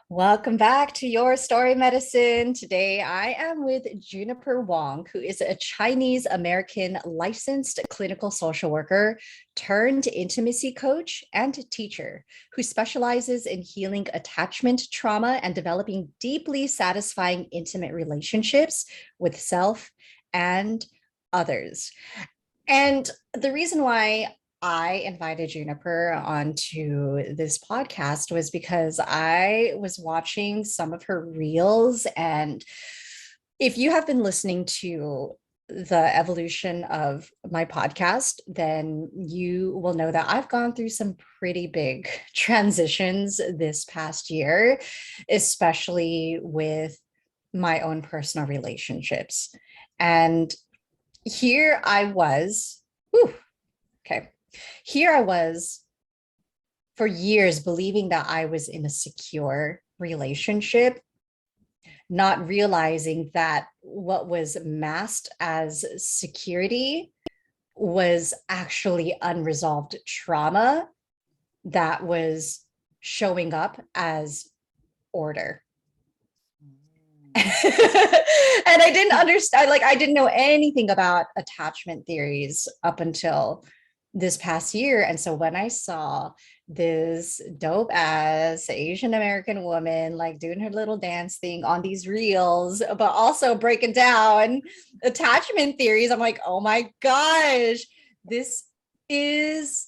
Welcome back to Your Story Medicine. Today I am with Juniper Wong, who is a Chinese American licensed clinical social worker turned intimacy coach and teacher who specializes in healing attachment trauma and developing deeply satisfying intimate relationships with self and others. And the reason why I invited Juniper onto this podcast was because I was watching some of her reels. And if you have been listening to the evolution of my podcast, then you will know that I've gone through some pretty big transitions this past year, especially with my own personal relationships. And here I was, whew, okay, here I was for years believing that I was in a secure relationship, not realizing that what was masked as security was actually unresolved trauma that was showing up as order. And I didn't understand, like, I didn't know anything about attachment theories up until this past year. And so when I saw this dope ass Asian American woman like doing her little dance thing on these reels, but also breaking down attachment theories, I'm like, oh my gosh, this is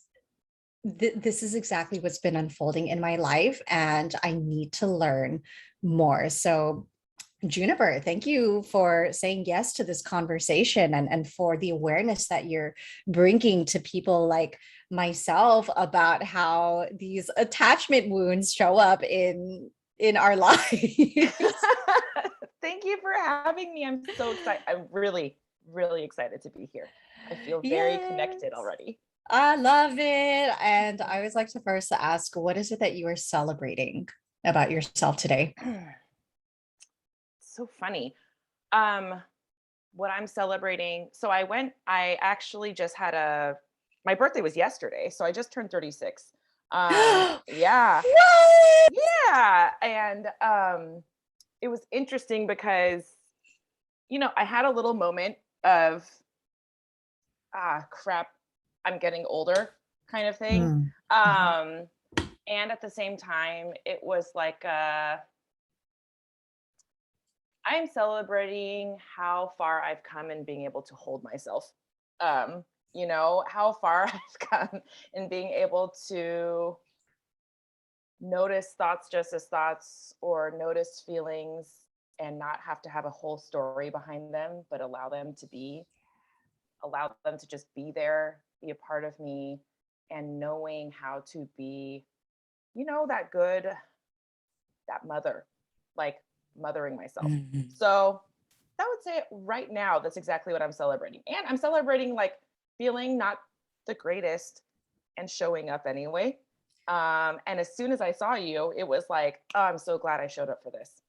this is exactly what's been unfolding in my life, and I need to learn more. So Juniper, thank you for saying yes to this conversation, and for the awareness that you're bringing to people like myself about how these attachment wounds show up in our lives. Thank you for having me. I'm so excited. I'm really, really excited to be here. I feel very connected already. I love it. And I always like to first ask, what is it that you are celebrating about yourself today? So funny. What I'm celebrating. So I actually just had my birthday was yesterday. So I just turned 36. Yeah. What? Yeah. And it was interesting because, I had a little moment of, crap, I'm getting older kind of thing. Mhm. And at the same time, it was like, I'm celebrating how far I've come in being able to hold myself. How far I've come in being able to notice thoughts just as thoughts, or notice feelings and not have to have a whole story behind them, but allow them to just be there, be a part of me, and knowing how to be, that mother, like mothering myself. Mhm. So that would say right now, that's exactly what I'm celebrating. And I'm celebrating like feeling not the greatest and showing up anyway. And as soon as I saw you, it was like, oh, I'm so glad I showed up for this.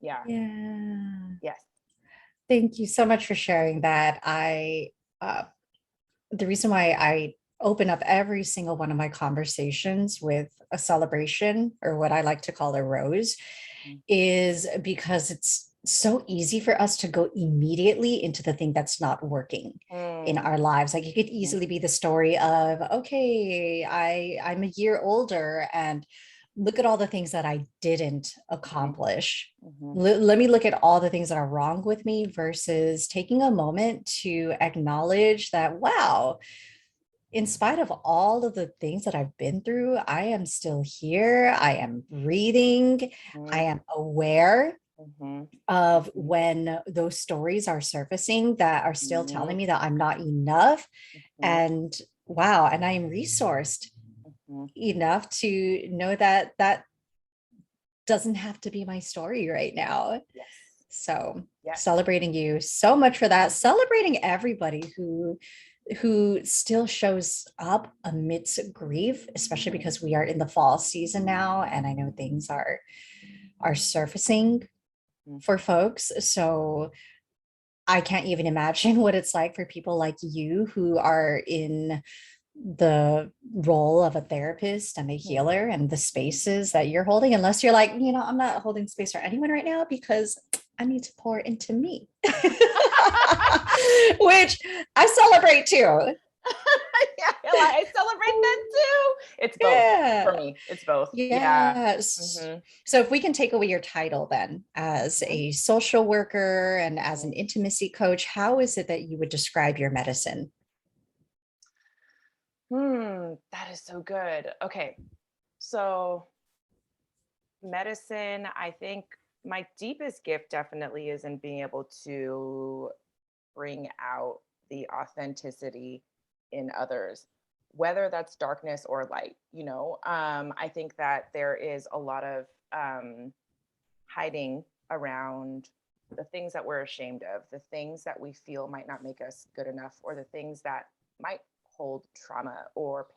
Yeah. Yeah. Yes. Thank you so much for sharing that. The reason why I open up every single one of my conversations with a celebration, or what I like to call a rose, Mm. is because it's so easy for us to go immediately into the thing that's not working in Mm. our lives. Like, it could Mhm. easily be the story of, okay, I'm a year older and look at all the things that I didn't Mhm. accomplish. Mhm. Let me look at all the things that are wrong with me, versus taking a moment to acknowledge that, wow, in spite of all of the things that I've been through, I am still here. I am breathing. I Mhm. am aware Mhm. of Mhm. when those stories are surfacing that are still telling Mhm. me that I'm not enough. Mhm. And wow, and I am resourced Mhm. enough to know that that doesn't have to be my story right now. Yes. So Yes. celebrating you so much for that, celebrating everybody who still shows up amidst grief, especially because we are in the fall season now, and I know things are surfacing Mhm. for folks. So I can't even imagine what it's like for people like you who are in the role of a therapist and a healer and the spaces that you're holding, unless you're like, I'm not holding space for anyone right now because I need to pour into me, which I celebrate too. Yeah, I celebrate that too. It's both for Yeah. me. It's both. Yeah. Yes. Mm-hmm. So if we can take away your title then as Mm-hmm. a social worker and as an intimacy coach, how is it that you would describe your medicine? That is so good. Okay. So medicine, I think my deepest gift definitely is in being able to bring out the authenticity in others, whether that's darkness or light. I think that there is a lot of hiding around the things that we're ashamed of, the things that we feel might not make us good enough, or the things that might hold trauma or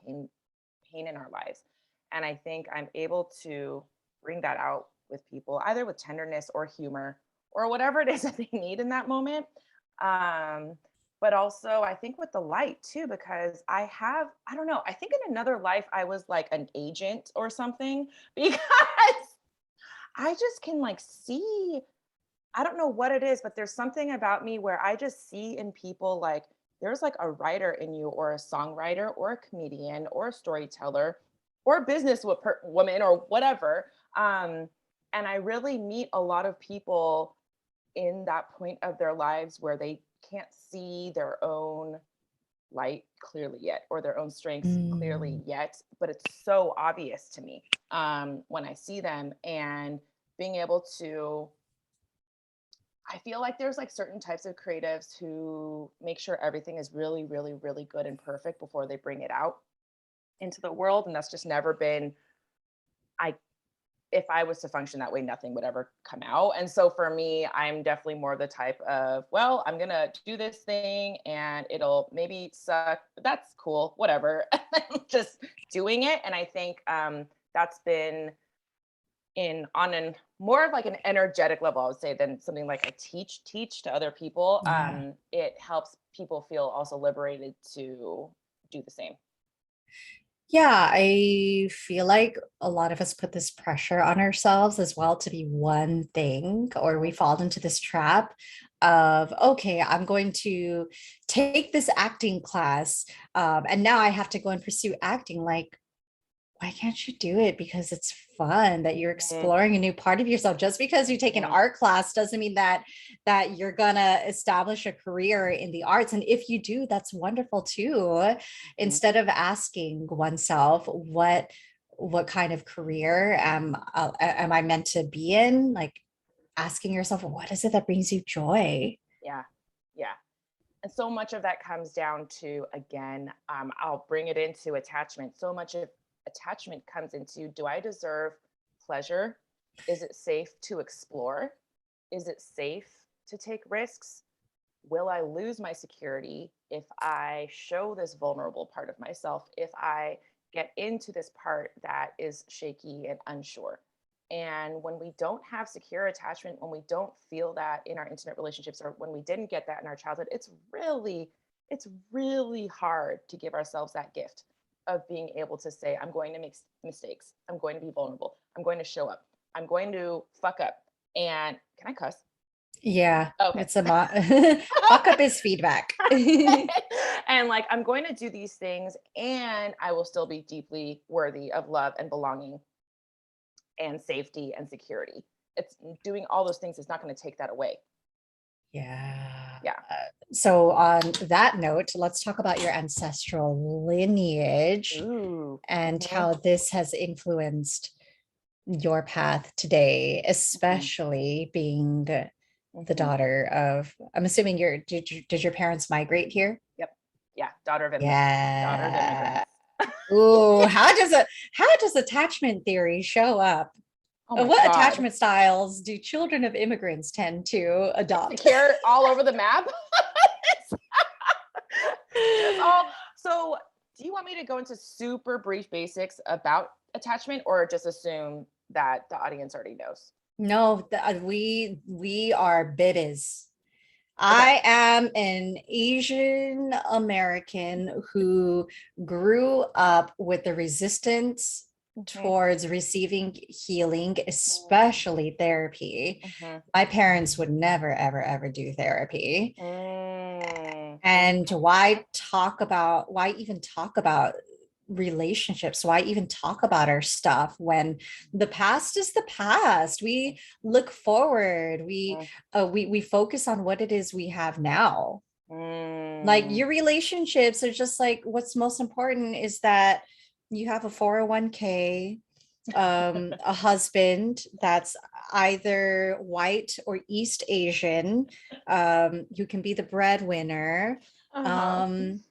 pain in our lives. And I think I'm able to bring that out with people, either with tenderness or humor or whatever it is that they need in that moment. Um, but also, I think with the light too, because I don't know, I think in another life I was like an agent or something because I just can like see, I don't know what it is, but there's something about me where I just see in people like there's like a writer in you, or a songwriter, or a comedian, or a storyteller, or a business woman, or whatever. And I really meet a lot of people in that point of their lives where they can't see their own light clearly yet, or their own strengths clearly Mm. yet, but it's so obvious to me when I see them. And being able to, I feel like there's like certain types of creatives who make sure everything is really, really, really good and perfect before they bring it out into the world. And that's just never been, I, if I was to function that way, nothing would ever come out. And so for me, I'm definitely more the type of, well, I'm going to do this thing and it'll maybe suck, but that's cool, whatever. Just doing it. And I think that's been in on an more of like an energetic level, I would say, than something like I teach to other people. Yeah. It helps people feel also liberated to do the same. Yeah, I feel like a lot of us put this pressure on ourselves as well to be one thing, or we fall into this trap of, okay, I'm going to take this acting class, and now I have to go and pursue acting. Like, why can't you do it because it's fun, that you're Mhm, exploring a new part of yourself? Just because you take an mhm, art class doesn't mean that you're gonna establish a career in the arts, and if you do, that's wonderful too. mhm. Instead of asking oneself what kind of career am I meant to be in, like asking yourself, what is it that brings you joy? Yeah, yeah. And so much of that comes down to, again, I'll bring it into attachment. So much of attachment comes into, do I deserve pleasure? Is it safe to explore? Is it safe to take risks? Will I lose my security if I show this vulnerable part of myself, if I get into this part that is shaky and unsure? And when we don't have secure attachment, when we don't feel that in our intimate relationships, or when we didn't get that in our childhood, it's really hard to give ourselves that gift of being able to say, I'm going to make mistakes. I'm going to be vulnerable. I'm going to show up. I'm going to fuck up. And can I cuss? Yeah, Okay. it's a fuck up is feedback. And like, I'm going to do these things and I will still be deeply worthy of love and belonging and safety and security. It's doing all those things is not going to take that away. Yeah. Yeah. So on that note, let's talk about your ancestral lineage Ooh. and Hmm. how this has influenced your path today, Hmm. especially being the Hmm. daughter of, I'm assuming did your parents migrate here? Yep. Yeah. Daughter of Yeah. immigrants. Ooh, how does attachment theory show up? Oh my What God. attachment styles do children of immigrants tend to adopt? Insecure all over the map. Just all. So, do you want me to go into super brief basics about attachment, or just assume that the audience already knows? No, we are biddies. Okay. I am an Asian American who grew up with the resistance Mhm, towards receiving healing, mhm, especially therapy. mhm, My parents would never, ever, ever do therapy. mm, And mhm, why even talk about relationships? Why even talk about our stuff when the past is the past? We look forward. We focus on what it is we have now. Like mm. your relationships are just like what's most important is that you have a 401k, a husband that's either white or East Asian, who can be the breadwinner, Uh-huh. um,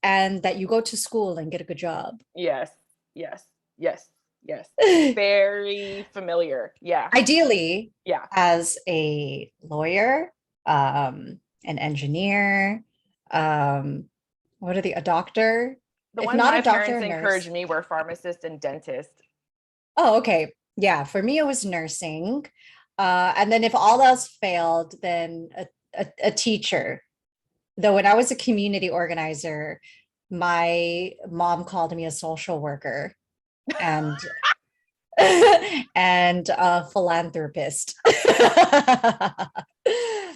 and that you go to school and get a good job. Yes, yes, yes, yes. Very familiar. Yeah, Ideally, yeah. as a lawyer, an engineer, what are a doctor? The If ones not a my doctor, parents a encouraged nurse. me were pharmacist and dentist. Oh, okay. Yeah, for me it was nursing. And then if all else failed, then a teacher. Though when I was a community organizer, my mom called me a social worker and and a philanthropist.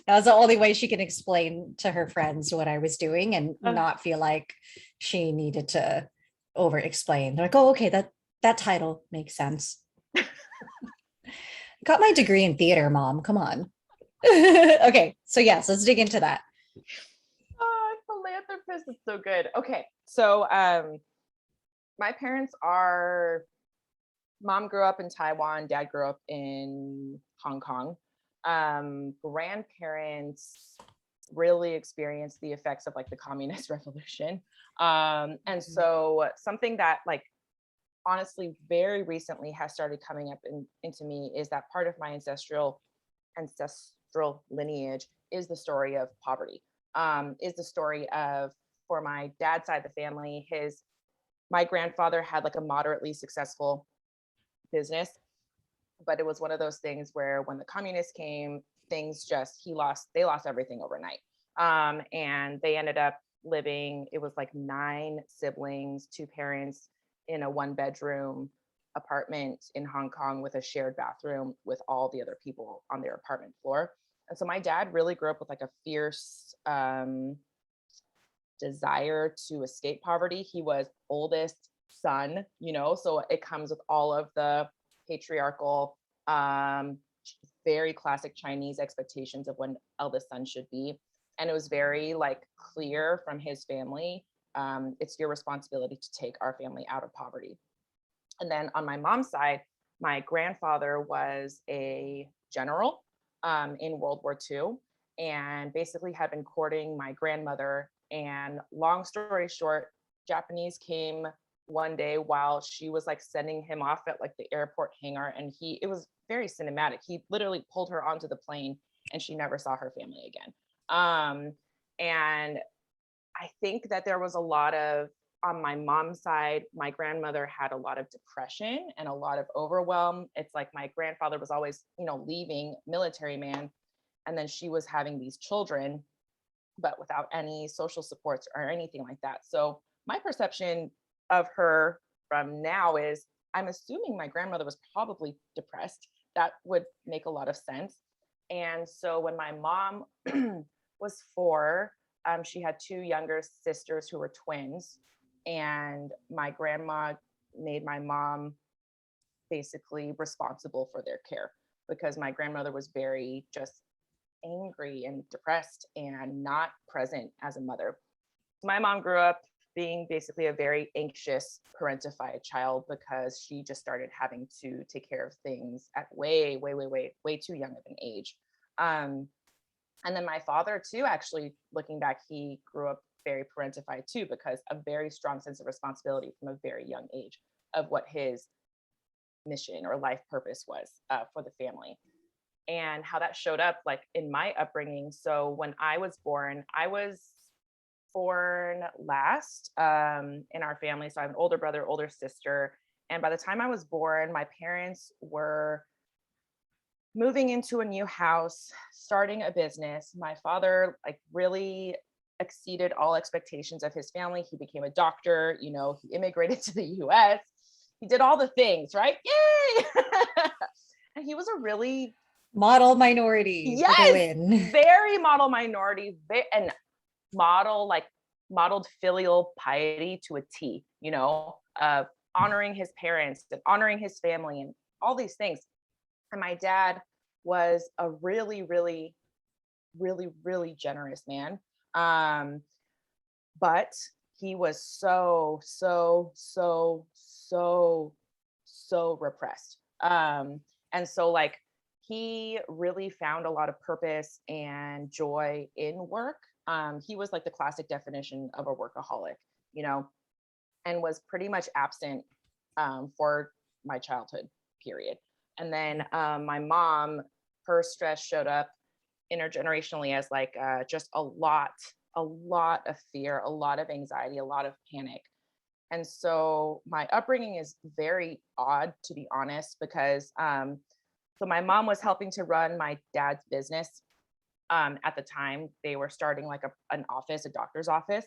That was the only way she can explain to her friends what I was doing and Uh, not feel like she needed to over explain. They're like, oh, okay, that title makes sense. Got my degree in theater, mom. Come on. Okay, so yes, let's dig into that. oh, philanthropist is so good. Okay, so my parents are mom grew up in Taiwan, dad grew up in Hong Kong. Grandparents really experienced the effects of like the communist revolution. And Mhm. so something that like honestly very recently has started coming up into me is that part of my ancestral lineage is the story of poverty. Is the story of for my dad's side of the family, his my grandfather had like a moderately successful business, but it was one of those things where when the communists came, things just they lost everything overnight. And they ended up living, it was like 9 siblings, 2 parents in a 1 bedroom apartment in Hong Kong with a shared bathroom with all the other people on their apartment floor. And so my dad really grew up with like a fierce desire to escape poverty. He was oldest son, so it comes with all of the patriarchal, um, very classic Chinese expectations of when eldest son should be. And it was very like clear from his family, it's your responsibility to take our family out of poverty. And then on my mom's side, my grandfather was a general in World War II and basically had been courting my grandmother. And long story short, Japanese came one day while she was like sending him off at like the airport hangar. And it was very cinematic. He literally pulled her onto the plane and she never saw her family again. And I think that there was a lot of, on my mom's side, my grandmother had a lot of depression and a lot of overwhelm. It's like my grandfather was always, leaving military man. And then she was having these children, but without any social supports or anything like that. So my perception of her from now is I'm assuming my grandmother was probably depressed. That would make a lot of sense. And so when my mom was 4, she had 2 younger sisters who were twins. And my grandma made my mom basically responsible for their care because my grandmother was very just angry and depressed and not present as a mother. My mom grew up being basically a very anxious parentified child because she just started having to take care of things at way, way, way, way, way too young of an age. Um, and then my father too, actually looking back, he grew up very parentified too, because a very strong sense of responsibility from a very young age of what his mission or life purpose was for the family and how that showed up like in my upbringing. So when I was born last in our family. So I have an older brother, older sister. And by the time I was born, my parents were moving into a new house, starting a business. My father like really exceeded all expectations of his family. He became a doctor, you know, he immigrated to the US. He did all the things, right? Yay! And he was a really, Model minority for the yes, win. very model minority, and modeled filial piety to a T, you know, honoring his parents and honoring his family and all these things. And my dad was a really, really, really, really generous man. Um, but he was so repressed. And so like he really found a lot of purpose and joy in work. He was like the classic definition of a workaholic, you know, and was pretty much absent for my childhood period. And then my mom, her stress showed up intergenerationally as like just a lot of fear, a lot of anxiety, a lot of panic. And so my upbringing is very odd, to be honest, because so my mom was helping to run my dad's business. At the time, they were starting like an office, a doctor's office.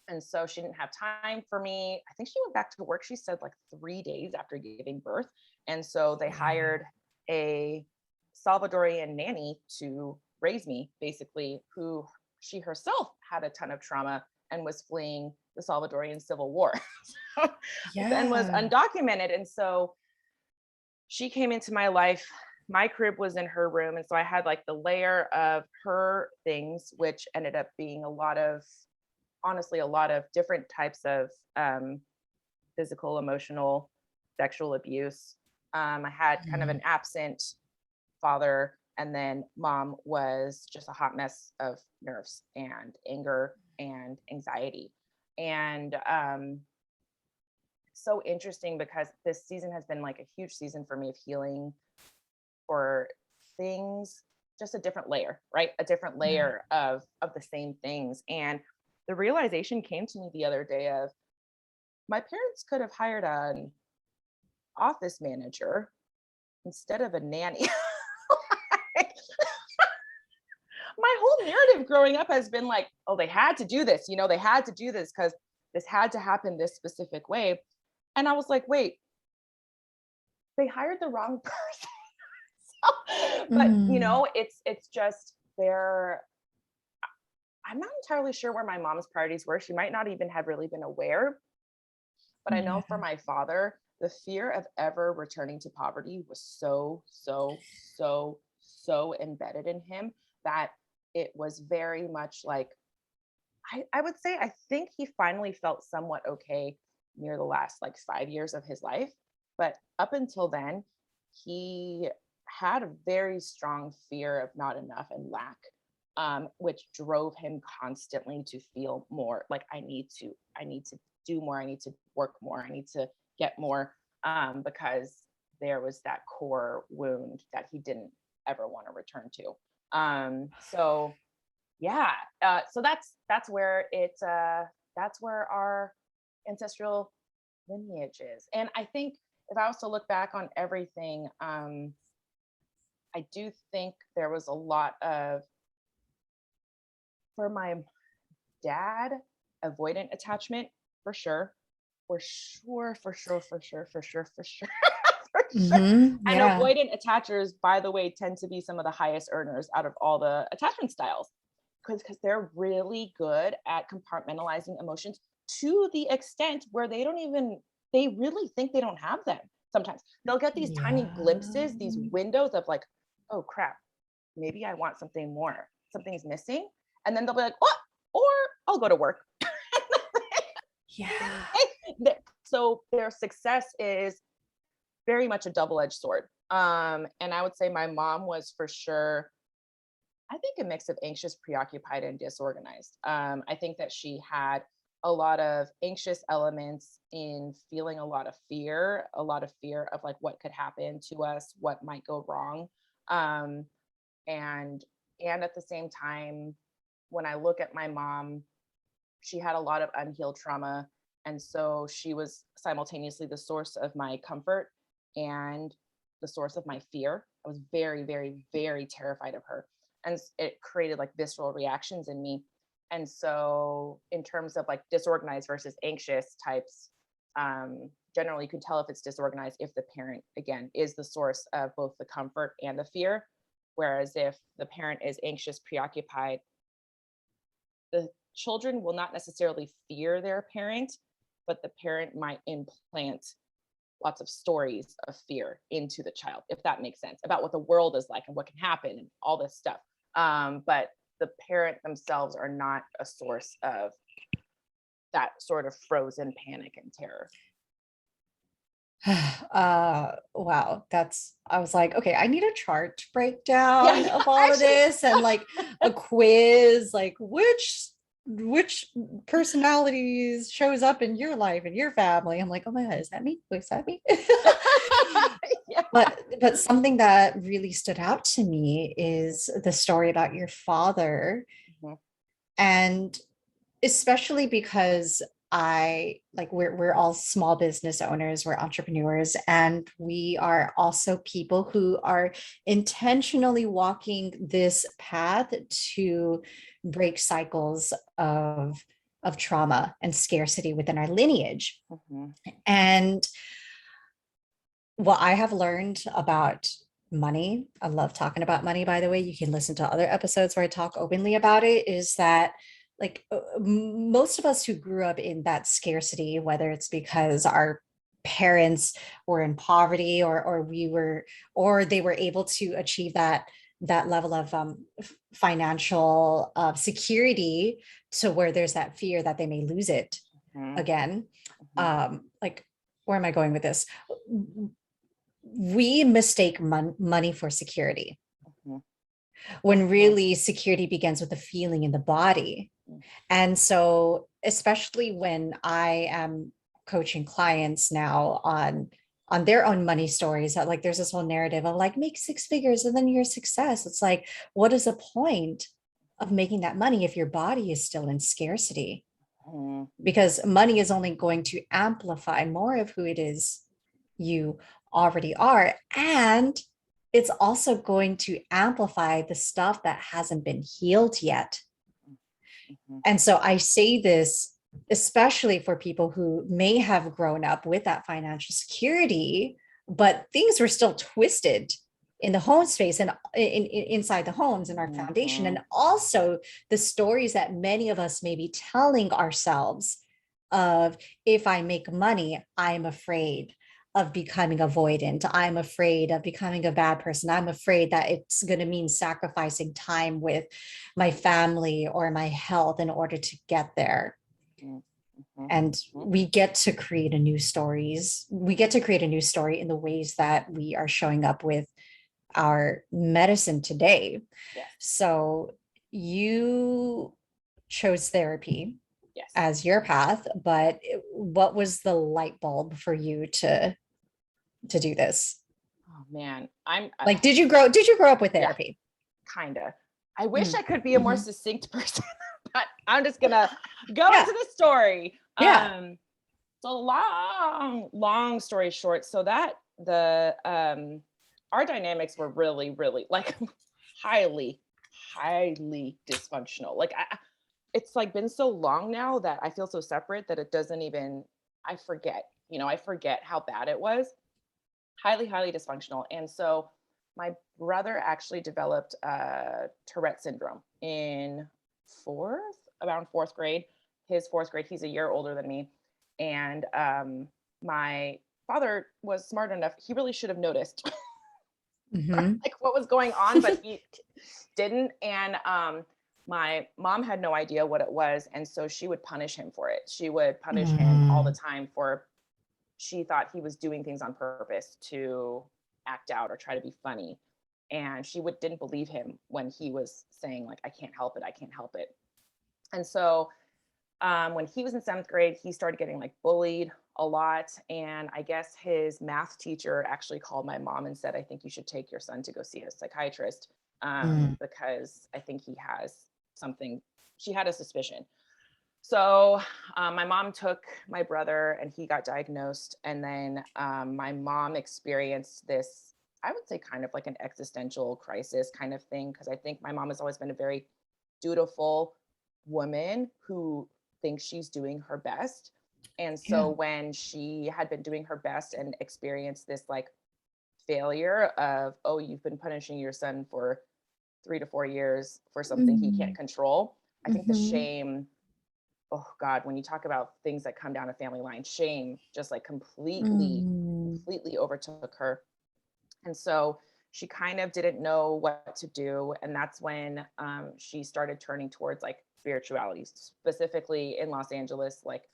And so she didn't have time for me. I think she went back to work, she said, like 3 days after giving birth. And so they hired a Salvadorian nanny to raise me, basically, who she herself had a ton of trauma and was fleeing the Salvadorian Civil War and was Yeah. undocumented. And so she came into my life. My crib was in her room. And so I had like the layer of her things, which ended up being a lot of, honestly, a lot of different types of physical, emotional, sexual abuse. I had kind of an absent father, and then mom was just a hot mess of nerves and anger and anxiety. And so interesting because this season has been like a huge season for me of healing for things, just a different layer, right? A different Yeah. layer of the same things. And the realization came to me the other day of my parents could have hired an office manager instead of a nanny. Like, my whole narrative growing up has been like, oh, they had to do this, you know, they had to do this because this had to happen this specific way. And I was like, wait, they hired the wrong person. But you Mm. know, it's just they're, I'm not entirely sure where my mom's priorities were. She might not even have really been aware. But I know for Yeah. my father, the fear of ever returning to poverty was so embedded in him that it was very much like, I would say, I think he finally felt somewhat okay near the last like 5 years of his life. But up until then, he had a very strong fear of not enough and lack, which drove him constantly to feel more like I need to do more, I need to work more, I need to get more, because there was that core wound that he didn't ever want to return to. So yeah, so that's where that's where our ancestral lineage is. And I think if I was to look back on everything, I do think there was a lot of, for my dad, avoidant attachment, for sure, for sure. For sure. And Yeah. avoidant attachers, by the way, tend to be some of the highest earners out of all the attachment styles, because they're really good at compartmentalizing emotions to the extent where they really think they don't have them. Sometimes they'll get these tiny Yeah. glimpses, these windows of like, oh crap, maybe I want something more, something's missing. And then they'll be like, what? Or I'll go to work. Yeah. So their success is very much a double-edged sword. And I would say my mom was for sure, I think, a mix of anxious, preoccupied, and disorganized. I think that she had a lot of anxious elements in feeling a lot of fear of like what could happen to us, what might go wrong. Um, and and at the same time, when I look at my mom, she had a lot of unhealed trauma. And so she was simultaneously the source of my comfort and the source of my fear. I was very, very, very terrified of her. And it created like visceral reactions in me. And so in terms of like disorganized versus anxious types, generally you can tell if it's disorganized if the parent, again, is the source of both the comfort and the fear. Whereas if the parent is anxious, preoccupied, the children will not necessarily fear their parent, but the parent might implant lots of stories of fear into the child, if that makes sense, about what the world is like and what can happen and all this stuff. But the parent themselves are not a source of that sort of frozen panic and terror. Wow, I was like, okay, I need a chart breakdown Yeah, of all of actually, this and like a quiz, like which personalities shows up in your life and your family. I'm like, oh my God, is that me? Wait, is that me? yeah. But something that really stood out to me is the story about your father. Mhm. And especially because we're all small business owners, we're entrepreneurs, and we are also people who are intentionally walking this path to break cycles of trauma and scarcity within our lineage. Mhm. And what I have learned about money, I love talking about money, by the way, you can listen to other episodes where I talk openly about it, is that most of us who grew up in that scarcity, whether it's because our parents were in poverty or they were able to achieve that level of financial security to where there's that fear that they may lose it Mhm. again. Mhm. Like, where am I going with this? We mistake money for security Mhm. when really security begins with the feeling in the body. Mhm. And so, especially when I am coaching clients now on their own money stories, that like there's this whole narrative of like make six figures and then you're a success. It's like, what is the point of making that money if your body is still in scarcity? Mhm. Because money is only going to amplify more of who it is you already are. And it's also going to amplify the stuff that hasn't been healed yet. Mhm. And so I say this especially for people who may have grown up with that financial security, but things were still twisted in the home space and inside the homes and our foundation. And Mhm. also the stories that many of us may be telling ourselves of, if I make money, I'm afraid of becoming avoidant. I'm afraid of becoming a bad person. I'm afraid that it's going to mean sacrificing time with my family or my health in order to get there. Mhm. Mhm. And we get to create a new stories. We get to create a new story in the ways that we are showing up with our medicine today. Yes. So you chose therapy Yes. as your path, but what was the light bulb for you to do this? Oh man, I'm Like, did you grow up with yeah, therapy? kind of. I wish Mm. I could be a more Mhm. succinct person, but I'm just gonna go Yeah. into the story. Yeah. So long, long story short, so that the our dynamics were really, really like highly, highly dysfunctional. Like it's like been so long now that I feel so separate that it doesn't even I forget, I forget how bad it was. Highly, highly dysfunctional. And so my brother actually developed Tourette syndrome in around fourth grade. His fourth grade, he's a year older than me. And my father was smart enough, he really should have noticed Mhm. like what was going on, but he didn't. And my mom had no idea what it was. And so she would punish him for it. She would punish him all the Mm. time for she thought he was doing things on purpose to act out or try to be funny. And she didn't believe him when he was saying like, I can't help it. I can't help it. And so when he was in seventh grade, he started getting like bullied a lot. And I guess his math teacher actually called my mom and said, I think you should take your son to go see a psychiatrist Mm. because I think he has something. She had a suspicion. So my mom took my brother and he got diagnosed. And then my mom experienced this I would say kind of like an existential crisis kind of thing. Cause I think my mom has always been a very dutiful woman who thinks she's doing her best. And Yeah. so when she had been doing her best and experienced this like failure of, oh, you've been punishing your son for 3 to 4 years for something he can't control, I think the Mhm. shame, oh God, when you talk about things that come down a family line, shame just like Mm. completely overtook her. And so she kind of didn't know what to do. And that's when she started turning towards like spirituality, specifically in Los Angeles, like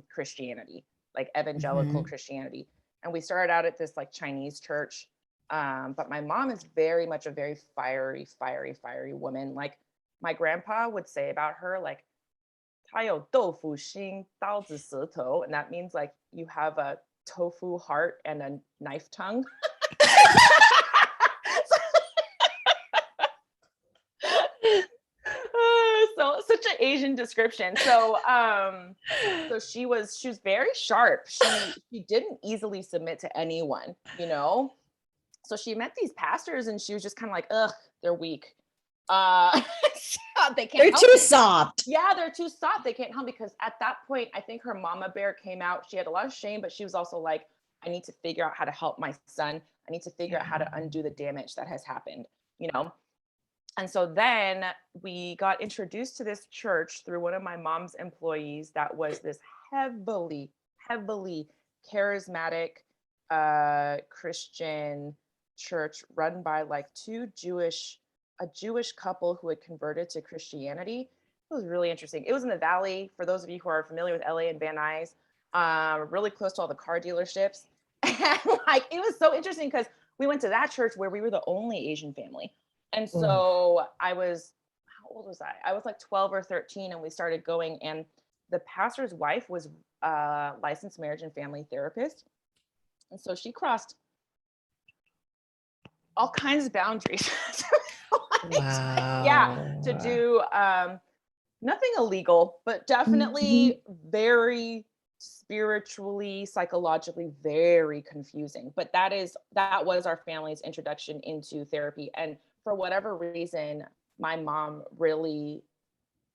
Christianity, like evangelical Mhm. Christianity. And we started out at this like Chinese church. But my mom is very much a very fiery woman. Like my grandpa would say about her, like, 她有豆腐心,刀子舌头, and that means like you have a tofu heart and a knife tongue. So such an Asian description. So she was very sharp. She didn't easily submit to anyone, you know. So she met these pastors and she was just kind of like, ugh, they're weak. Uh they can't They're help too me. soft. Yeah, they're too soft. They can't help because at that point, I think her mama bear came out. She had a lot of shame, but she was also like, I need to figure out how to help my son. I need to figure out how Yeah. to undo the damage that has happened, you know? And so then we got introduced to this church through one of my mom's employees that was this heavily charismatic Christian church run by like a Jewish couple who had converted to Christianity. It was really interesting. It was in the Valley, for those of you who are familiar with LA and Van Nuys, really close to all the car dealerships. And like it was so interesting because we went to that church where we were the only Asian family. And Oh. so how old was I? I was like 12 or 13, and we started going. And the pastor's wife was a licensed marriage and family therapist. And so she crossed all kinds of boundaries. Yeah, to Wow. do nothing illegal, but Mhm. definitely very spiritually, psychologically very confusing. But that was our family's introduction into therapy. And for whatever reason, my mom really,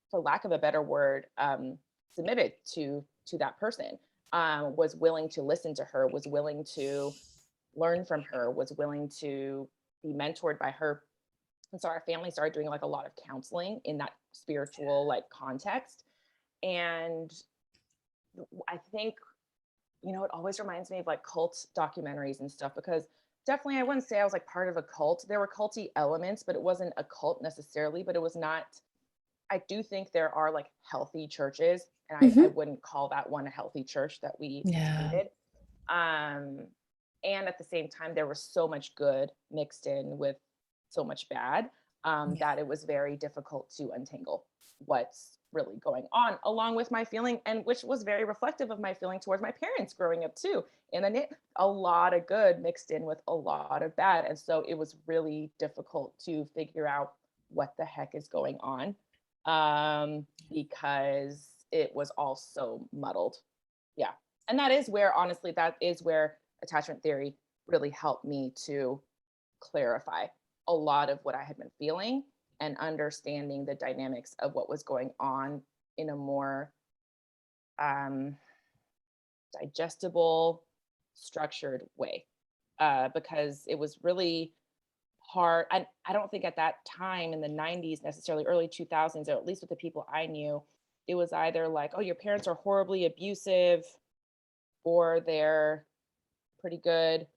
for lack of a better word, submitted to that person. Was willing to listen to her, was willing to learn from her, was willing to be mentored by her. And so our family started doing like a lot of counseling in that spiritual like context. And I think, it always reminds me of like cult documentaries and stuff because definitely I wouldn't say I was like part of a cult. There were culty elements, but it wasn't a cult necessarily, but it was not. I do think there are like healthy churches, and I Mhm. wouldn't call that one a healthy church that we Yeah. attended. Um, and at the same time, there was so much good mixed in with so much bad, Yeah. that it was very difficult to untangle what's really going on, along with my feeling, and which was very reflective of my feeling towards my parents growing up too. And then a lot of good mixed in with a lot of bad. And so it was really difficult to figure out what the heck is going on, because it was all so muddled. Yeah. And that is where attachment theory really helped me to clarify a lot of what I had been feeling and understanding the dynamics of what was going on in a more um, digestible, structured way. Because it was really hard. I don't think at that time in the 90s, necessarily early 2000s, or at least with the people I knew, it was either like, oh, your parents are horribly abusive or they're pretty good.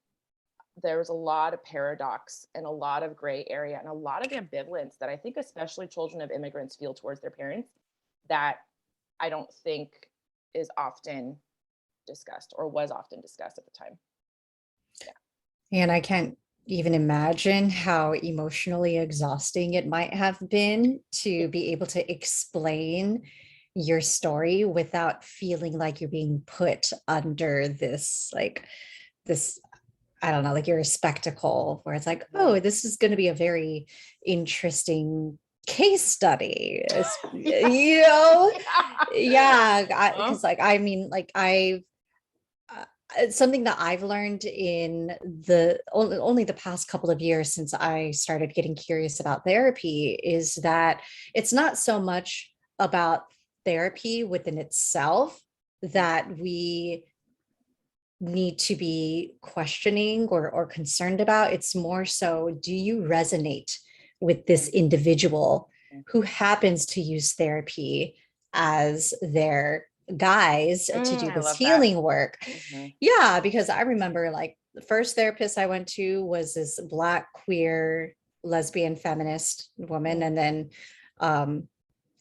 There was a lot of paradox and a lot of gray area and a lot of ambivalence that I think especially children of immigrants feel towards their parents that I don't think is often discussed or was often discussed at the time. Yeah. And I can't even imagine how emotionally exhausting it might have been to It, be able to explain your story without feeling like you're being put under this, I don't know, like you're a spectacle where it's like, mhm. oh, this is going to be a very interesting case study. Yeah. You know, Yeah. yeah, Uh, because like I mean, like it's something that I've learned in the only the past couple of years since I started getting curious about therapy is that it's not so much about therapy within itself that we need to be questioning or concerned about. It's more so, do you resonate with this individual who happens to use therapy as their guise to do I this love that. healing work? Yeah, because I remember like the first therapist I went to was this Black queer lesbian feminist woman, and then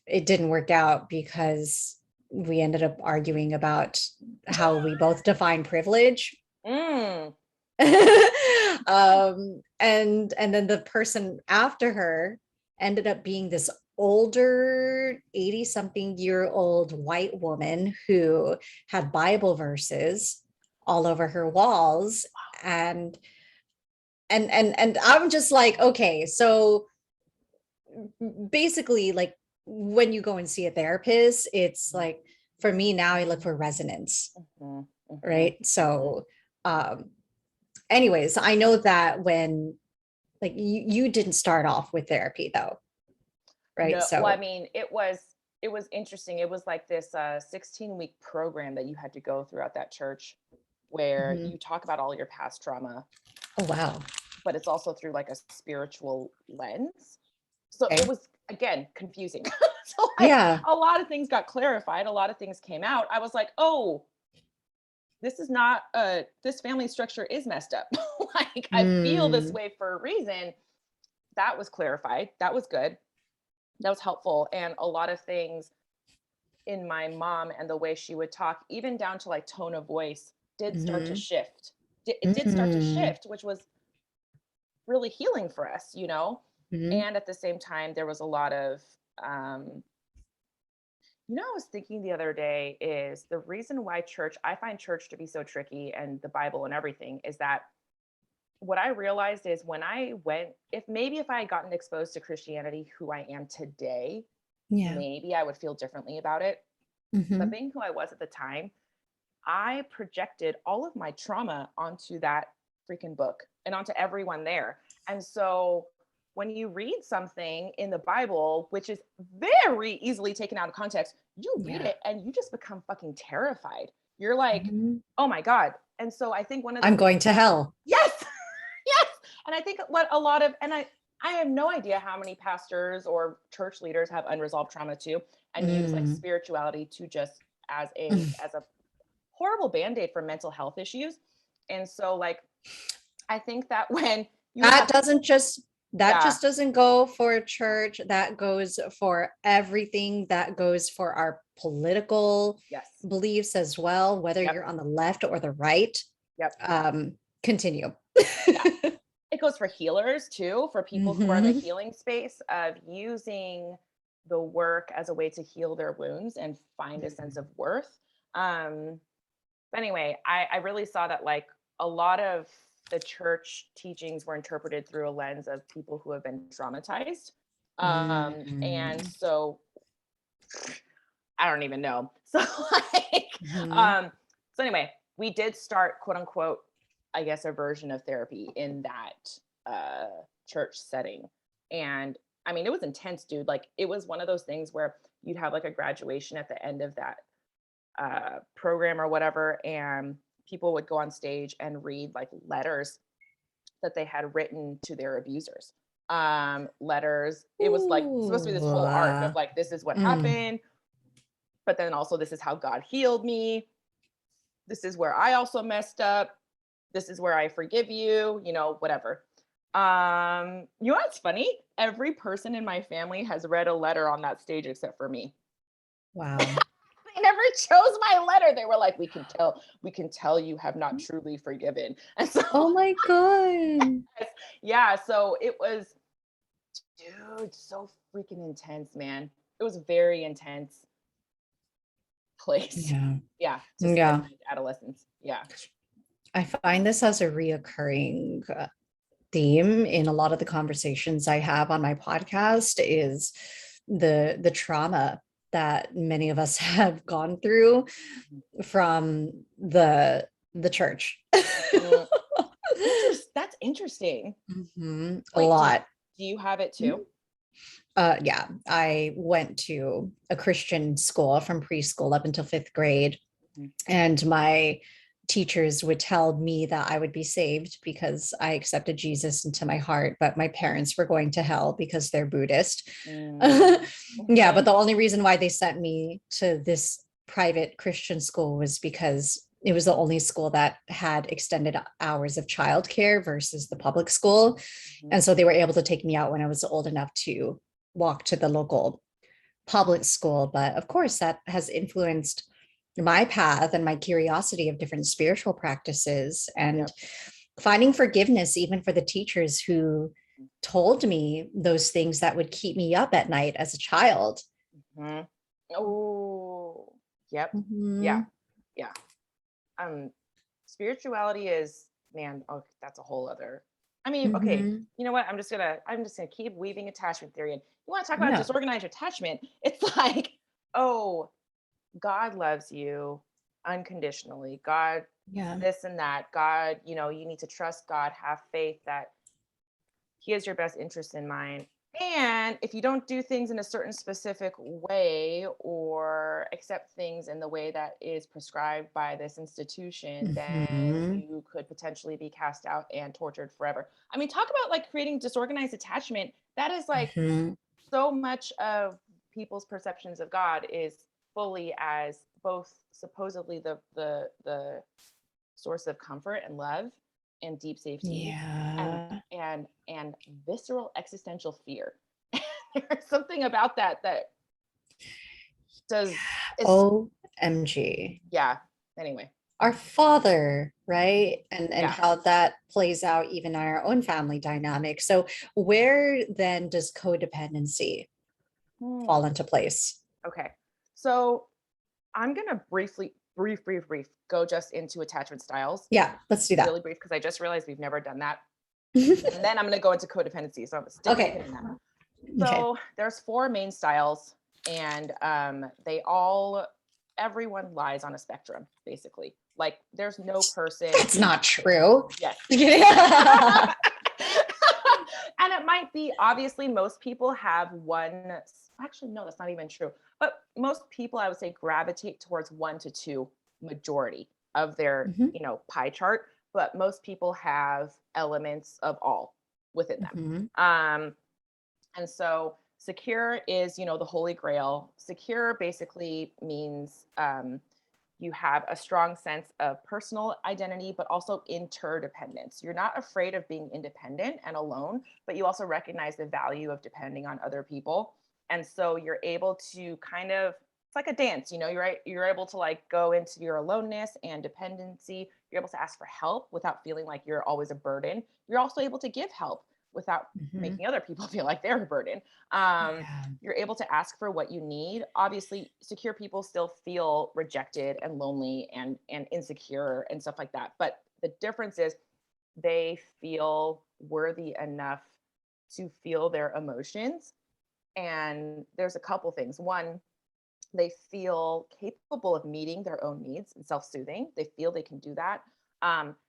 it didn't work out because we ended up arguing about how we both define privilege. Mm. And then the person after her ended up being this older 80 something year old white woman who had Bible verses all over her walls. And I'm just like, okay, so basically, like when you go and see a therapist, it's like, for me now, I look for resonance, right? So anyways, I know that when like you didn't start off with therapy though, right? No, So well, I mean, it was interesting. It was like this 16-week program that you had to go throughout that church where Mhm. you talk about all your past trauma, Oh wow. but it's also through like a spiritual lens. So it Okay. was again confusing. So like Yeah. a lot of things got clarified, a lot of things came out. I was like, "Oh, this is not this family structure is messed up." Like I feel this Mm. way for a reason. That was clarified. That was good. That was helpful, and a lot of things in my mom and the way she would talk, even down to like tone of voice, did start to Mhm. shift. It did start to Mm. shift, which was really healing for us, you know? Mhm. And at the same time, there was a lot of, I was thinking the other day is the reason why I find church to be so tricky and the Bible and everything is that what I realized is when I went, if I had gotten exposed to Christianity, who I am today, Yeah. maybe I would feel differently about it. But Mhm. being who I was at the time, I projected all of my trauma onto that freaking book and onto everyone there. And so when you read something in the Bible, which is very easily taken out of context, you read Yeah. it and you just become fucking terrified. You're like, Mhm. oh my God. And so I think one of the I'm things, going to hell. yes, yes. And I think what a lot of, and I have no idea how many pastors or church leaders have unresolved trauma too, and use like Mm. spirituality to just as a horrible band-aid for mental health issues. And so like I think that when you that have doesn't just that yeah, just doesn't go for church. That goes for everything. That goes for our political yes, beliefs as well, whether yep, you're on the left or the right. yep, Continue. yeah. It goes for healers too, for people who are in the Hmm. healing space of using the work as a way to heal their wounds and find a sense of worth. Um, but anyway, I really saw that like a lot of the church teachings were interpreted through a lens of people who have been traumatized. And Mm. so I don't even know. So like, Mhm. um, so anyway, we did start quote unquote, I guess, a version of therapy in that church setting. And I mean, it was intense, dude. Like it was one of those things where you'd have like a graduation at the end of that program or whatever, and people would go on stage and read like letters that they had written to their abusers. Letters. It was like supposed to be this Ooh, whole arc of like, this is what mm. happened, but then also this is how God healed me. This is where I also messed up. This is where I forgive you, whatever. What's funny? Every person in my family has read a letter on that stage except for me. Wow. They never chose my letter. They were like, we can tell you have not truly forgiven. And so Oh my God. yeah, so it was, dude, so freaking intense, man. It was a very intense place. Yeah. Yeah, to spend Yeah. my adolescence. Yeah. I find this as a reoccurring theme in a lot of the conversations I have on my podcast is the trauma that many of us have gone through from the The church. Mm, that's interesting. A Wait, lot. do you have it Mhm. too? Yeah, I went to a Christian school from preschool up until fifth grade, Mhm. and my teachers would tell me that I would be saved because I accepted Jesus into my heart, but my parents were going to hell because they're Buddhist. Mm, Yeah, but mhm. the only reason why they sent me to this private Christian school was because it was the only school that had extended hours of childcare versus the public school. Mhm. And so they were able to take me out when I was old enough to walk to the local public school. But of course, that has influenced my path and my curiosity of different spiritual practices and Yep. finding forgiveness, even for the teachers who told me those things that would keep me up at night as a child. Mhm. Oh, yep. Yeah. Mhm, Yeah. Um, Spirituality is, man, oh, that's a whole other. I mean, okay, mhm. you know what? I'm just gonna keep weaving attachment theory in. You want to talk about Yeah, disorganized attachment? It's like, oh, God loves you unconditionally. God, yeah. this and that. God, you need to trust God, have faith that He has your best interest in mind. And if you don't do things in a certain specific way or accept things in the way that is prescribed by this institution, then Mhm, you could potentially be cast out and tortured forever. I mean, talk about like creating disorganized attachment. That is like mhm. so much of people's perceptions of God is fully as both supposedly the source of comfort and love and deep safety and Yeah. and visceral existential fear. There's something about that does is OMG. yeah. Anyway, Our father, right? And yeah. how that plays out even in our own family dynamic. So where then does codependency Hmm. fall into place? Okay. So I'm gonna brief go just into attachment styles. Yeah, let's do that. Really brief because I just realized we've never done that. And then I'm gonna go into codependency. So I'm gonna stick with Okay. hitting that. Okay. So there's four main styles, and they all everyone lies on a spectrum, basically. Like there's no person. That's not true. Yes. Yeah. And it might be obviously most people have one. Actually, no, that's not even true. But most people, I would say, gravitate towards one to two majority of their, Mhm, pie chart. But most people have elements of all within them. mhm. And so secure is, the holy grail. Secure basically means you have a strong sense of personal identity, but also interdependence. You're not afraid of being independent and alone, but you also recognize the value of depending on other people. And so you're able to kind of, it's like a dance, you're able to like go into your aloneness and dependency. You're able to ask for help without feeling like you're always a burden. You're also able to give help without Mhm. making other people feel like they're a burden. Um, Yeah. you're able to ask for what you need. Obviously, secure people still feel rejected and lonely and insecure and stuff like that. But the difference is they feel worthy enough to feel their emotions. And there's a couple things. One, they feel capable of meeting their own needs and self-soothing. They feel they can do that.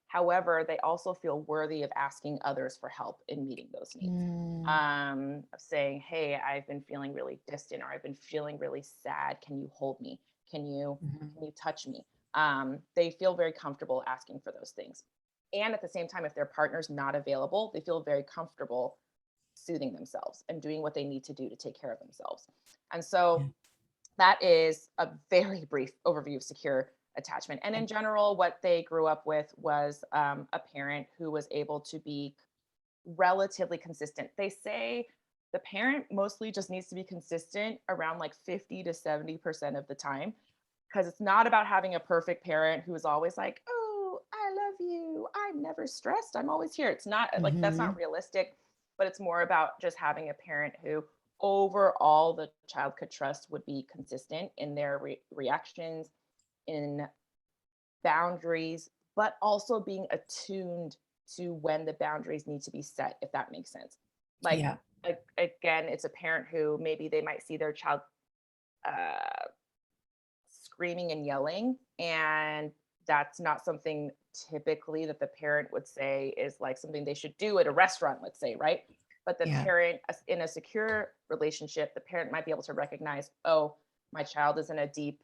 However, they also feel worthy of asking others for help in meeting those needs. Mm, Of saying, "Hey, I've been feeling really distant, or I've been feeling really sad. Can you hold me? Can you mhm. can you touch me?" They feel very comfortable asking for those things. And at the same time, if their partner's not available, they feel very comfortable soothing themselves and doing what they need to do to take care of themselves. And Yeah. so that is a very brief overview of secure attachment. And in general, what they grew up with was a parent who was able to be relatively consistent. They say the parent mostly just needs to be consistent around like 50 to 70% of the time, because it's not about having a perfect parent who is always like, "Oh, I love you. I'm never stressed. I'm always here." It's not like that's not Mhm. realistic, but it's more about just having a parent who overall the child could trust would be consistent in their reactions, in boundaries, but also being attuned to when the boundaries need to be set, if that makes sense. Like, Yeah. again, it's a parent who maybe they might see their child uh, screaming and yelling, and that's not something typically that the parent would say is like something they should do at a restaurant, let's say, right? But the Yeah. parent in a secure relationship, the parent might be able to recognize, oh, my child is in a deep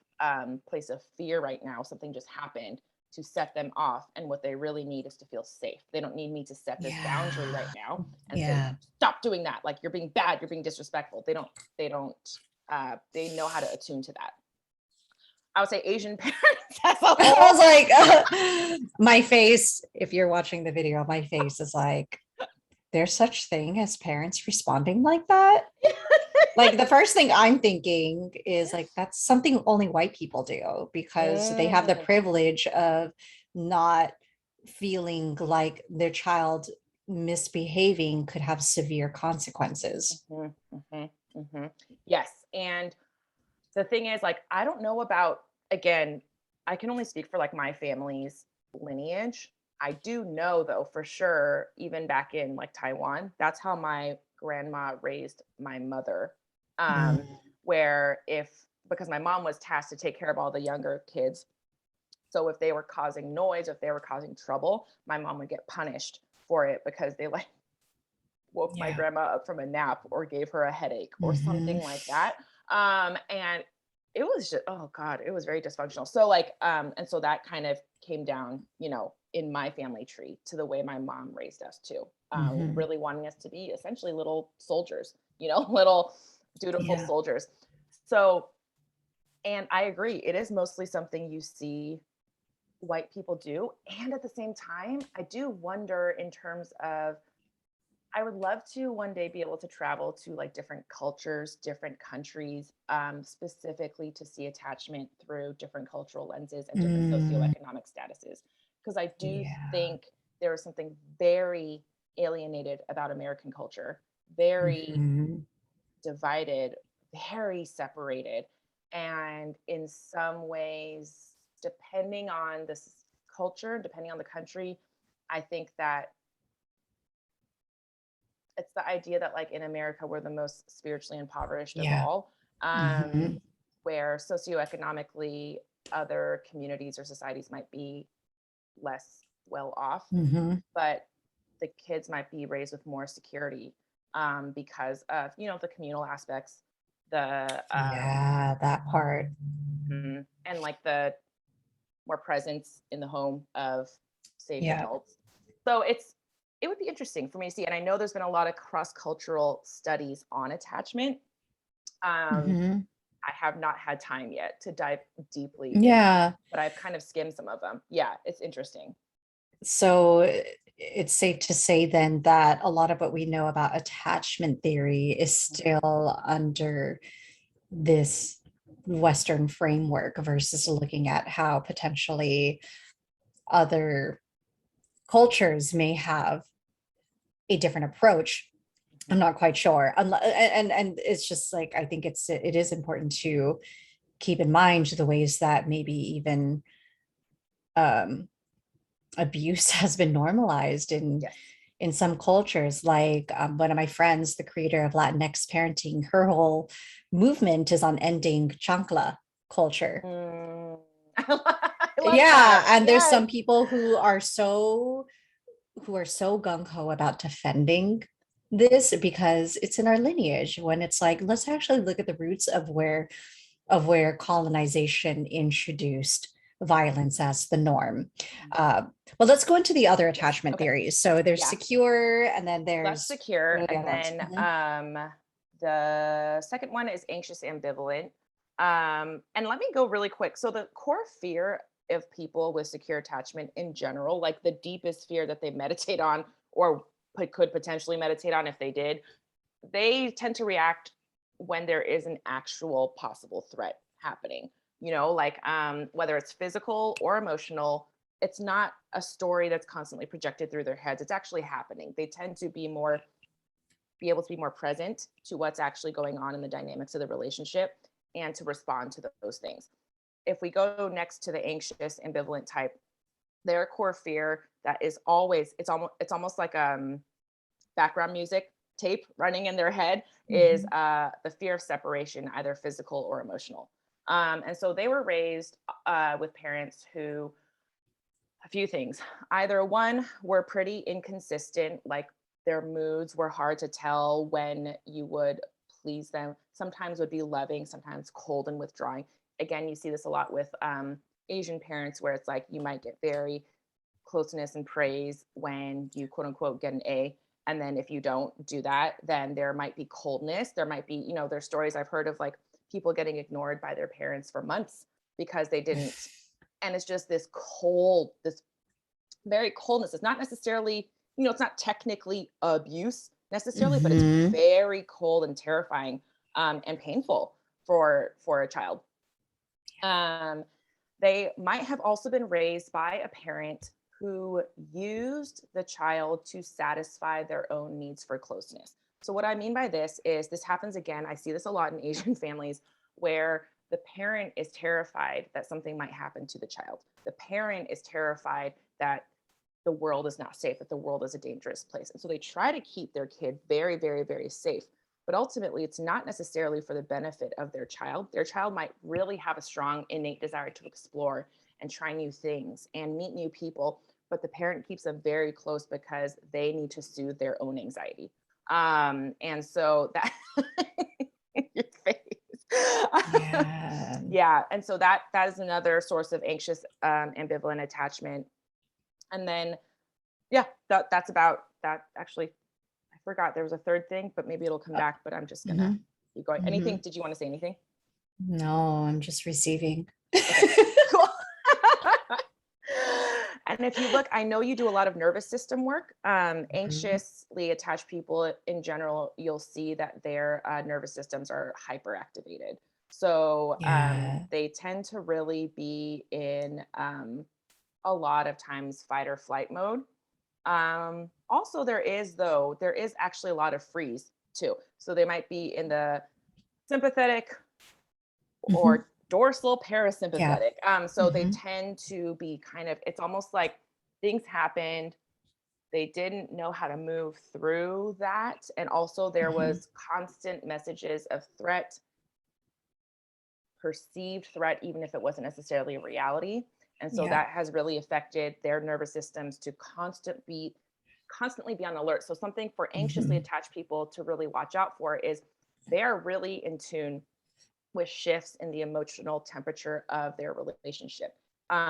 place of fear right now. Something just happened, to set them off. And what they really need is to feel safe. They don't need me to set this boundary right Yeah. now and say, Yeah. stop doing that. Like you're being bad, you're being disrespectful. They know how to attune to that. I would say Asian parents as a I whole. was like, my face, if you're watching the video, my face is like, there's such thing as parents responding like that. Like the first thing I'm thinking is like, that's something only white people do because they have the Mm, privilege of not feeling like their child misbehaving could have severe consequences. mhm, mhm, mhm. Yes. And the thing is, like, I don't know about, again, I can only speak for like my family's lineage. I do know though for sure, even back in like Taiwan, that's how my grandma raised my mother. Um, Mm, where if because my mom was tasked to take care of all the younger kids. So if they were causing noise, if they were causing trouble, my mom would get punished for it because they like woke my yeah. grandma up from a nap or gave her a headache or Mhm. something like that. And it was just, oh God, it was very dysfunctional. So like, and so that kind of came down, in my family tree to the way my mom raised us too. Mhm. Really wanting us to be essentially little soldiers, little dutiful Yeah. soldiers. So, and I agree, it is mostly something you see white people do. And at the same time, I do wonder in terms of, I would love to one day be able to travel to like different cultures, different countries, specifically to see attachment through different cultural lenses and different Mm, socioeconomic statuses. Because I do yeah. think there is something very alienated about American culture, very Mhm. divided, very separated. And in some ways, depending on this culture, depending on the country, I think that it's the idea that like in America we're the most spiritually impoverished of Yeah. all, Mhm. where socioeconomically other communities or societies might be less well off, Mhm. but the kids might be raised with more security because of the communal aspects, the Yeah, that part. and like the more presence in the home of safe Yeah. adults. So it would be interesting for me to see. And I know there's been a lot of cross-cultural studies on attachment. Mhm. I have not had time yet to dive deeply in, Yeah. but I've kind of skimmed some of them. Yeah, it's interesting. So it's safe to say then that a lot of what we know about attachment theory is still under this Western framework versus looking at how potentially other cultures may have a different approach. I'm Mhm. not quite sure. And it's just like I think it is important to keep in mind the ways that maybe even um, abuse has been normalized Yes. in some cultures. Like one of my friends, the creator of Latinx parenting, her whole movement is on ending chancla culture. Mm, I love Yeah, that. and there's Yes. some people who are so gung-ho about defending this because it's in our lineage when it's like let's actually look at the roots of where colonization introduced violence as the norm. uh, but let's go into the other Yes. attachment Okay. theories. So there's Yeah. secure and then So that's there's secure. what are the And other ones? then Mhm. the second one is anxious ambivalent. And let me go really quick. So the core fear of people with secure attachment in general, like the deepest fear that they meditate on or could potentially meditate on if they did, they tend to react when there is an actual possible threat happening. Like whether it's physical or emotional, it's not a story that's constantly projected through their heads. It's actually happening. They tend to be able to be more present to what's actually going on in the dynamics of the relationship and to respond to those things. If we go next to the anxious ambivalent type, their core fear that is always it's almost like background music tape running in their head is Mhm. the fear of separation, either physical or emotional. And so they were raised with parents who A few things. Either one, were pretty inconsistent, like their moods were hard to tell when you would please them. Sometimes would be loving, sometimes cold and withdrawing. Again, you see this a lot with Asian parents where it's like you might get very closeness and praise when you quote unquote get an A. And then if you don't do that, then there might be coldness. There might be, there's stories I've heard of like people getting ignored by their parents for months because they didn't. And it's just this very coldness. It's not necessarily, it's not technically abuse necessarily, but it's Mhm. very cold and terrifying and painful for a child. Um, they might have also been raised by a parent who used the child to satisfy their own needs for closeness. So, what I mean by this is this happens again. I see this a lot in Asian families where the parent is terrified that something might happen to the child. The parent is terrified that the world is not safe, that the world is a dangerous place. And so they try to keep their kid very, very, very safe. But ultimately, it's not necessarily for the benefit of their child. Their child might really have a strong innate desire to explore and try new things and meet new people. But the parent keeps them very close because they need to soothe their own anxiety. And so that your face. Yeah. Yeah. And so that is another source of anxious ambivalent attachment. And then yeah, that's about that. Actually, I forgot there was a third thing, but maybe it'll come back, but I'm just gonna Mhm. keep going. Anything? Mhm. Did you want to say anything? No, I'm just receiving. Okay, cool. And if you look, I know you do a lot of nervous system work. Mhm. Anxiously attached people in general, you'll see that their nervous systems are hyperactivated. So Yeah. they tend to really be in a lot of times fight or flight mode. Also, there is actually a lot of freeze too. So they might be in the sympathetic Mhm. or dorsal Yeah. parasympathetic. So they Mhm. tend to be kind of, it's almost like things happened. They didn't know how to move through that. And also, there Mhm. was constant messages of threat, perceived threat, even if it wasn't necessarily a reality. And so Yeah. that has really affected their nervous systems to constantly be on alert. So something for anxiously Mhm. attached people to really watch out for is they are really in tune with shifts in the emotional temperature of their relationship.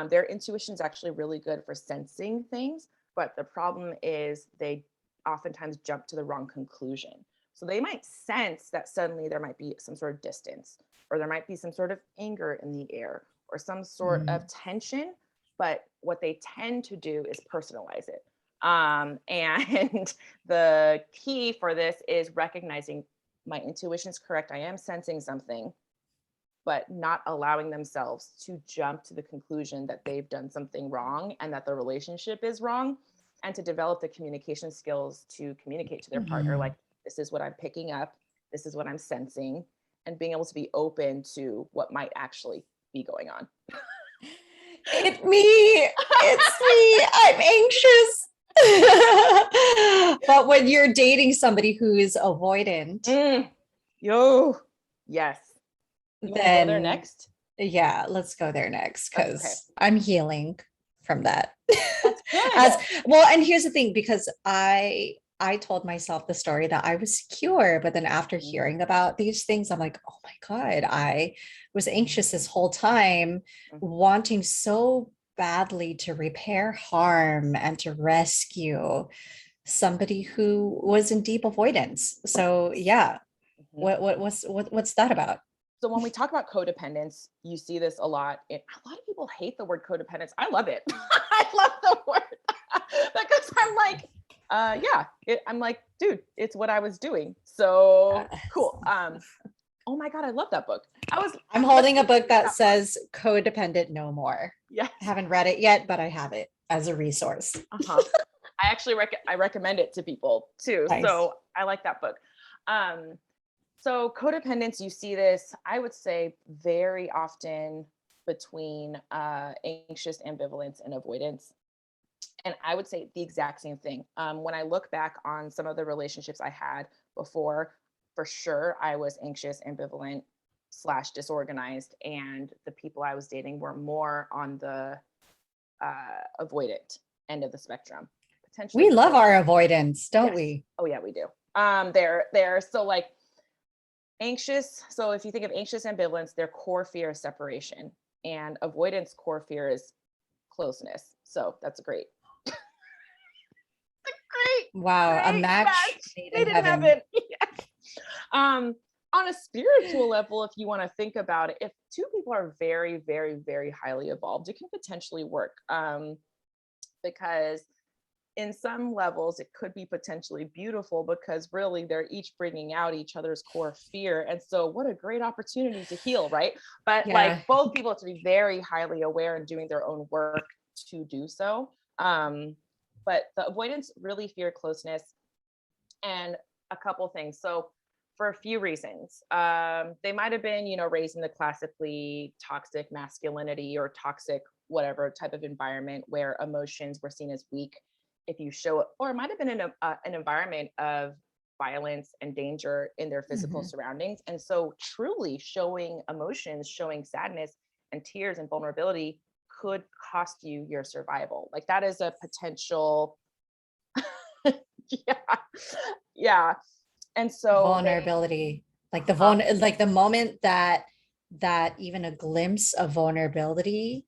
Their intuition is actually really good for sensing things, but the problem is they oftentimes jump to the wrong conclusion. So they might sense that suddenly there might be some sort of distance, or there might be some sort of anger in the air, or some sort of Mhm. tension. But what they tend to do is personalize it. And the key for this is recognizing my intuition is correct. I am sensing something, but not allowing themselves to jump to the conclusion that they've done something wrong and that the relationship is wrong, and to develop the communication skills to communicate to their partner like, Mhm. this is what I'm picking up, this is what I'm sensing, and being able to be open to what might actually be going on. It me. It's me. I'm anxious. But when you're dating somebody who is avoidant, Mm, yo, yes. You want to go there then next? yeah, let's go there next Okay, because I'm healing from that. that's As good. well, and here's the thing, because I told myself the story that I was secure, but then after Mhm, hearing about these things, I'm like, oh my God, I was anxious this whole time, mhm. wanting so badly to repair harm and to rescue somebody who was in deep avoidance. So yeah, Mhm. what's that about? So when we talk about codependence, you see this a lot. A lot of people hate the word codependence. I love it. I love the word because I'm like, yeah. I'm like, dude, it's what I was doing. So cool. Oh my god, I love that book. I'm I was holding a thinking book that that part. says Codependent No More. I Yes. haven't read it yet, but I have it as a resource. Uh huh. I actually I recommend it to people too. Nice. So I like that book. Um, So codependence, you see this, I would say, very often between anxious ambivalence and avoidance. And I would say the exact same thing. When I look back on some of the relationships I had before, for sure, I was anxious, ambivalent, slash disorganized, and the people I was dating were more on the avoidant end of the spectrum. Potentially We love our depressive. avoidance, don't Yes. we? Oh yeah, we do. They're so like anxious. So if you think of anxious ambivalence, their core fear is separation, and avoidance core fear is closeness. So that's a great, Wow, a great match match made in made in heaven. heaven. Yes. On a spiritual level, if you want to think about it, if two people are very, very, very highly evolved, it can potentially work. Because in some levels it could be potentially beautiful, because really they're each bringing out each other's core fear, and so what a great opportunity to heal, right? But like Yeah. both people have to be very highly aware and doing their own work to do so. But the avoidance really fear closeness, and a couple things. So for a few reasons, they might have been, raised in the classically toxic masculinity or toxic whatever type of environment where emotions were seen as weak if you show it, or it might have been in an environment of violence and danger in their physical Mhm. surroundings. And so truly showing emotions, showing sadness and tears and vulnerability could cost you your survival. Like that is a potential. Yeah. Yeah. And so they, Vulnerability, like uh, like the moment that even a glimpse of vulnerability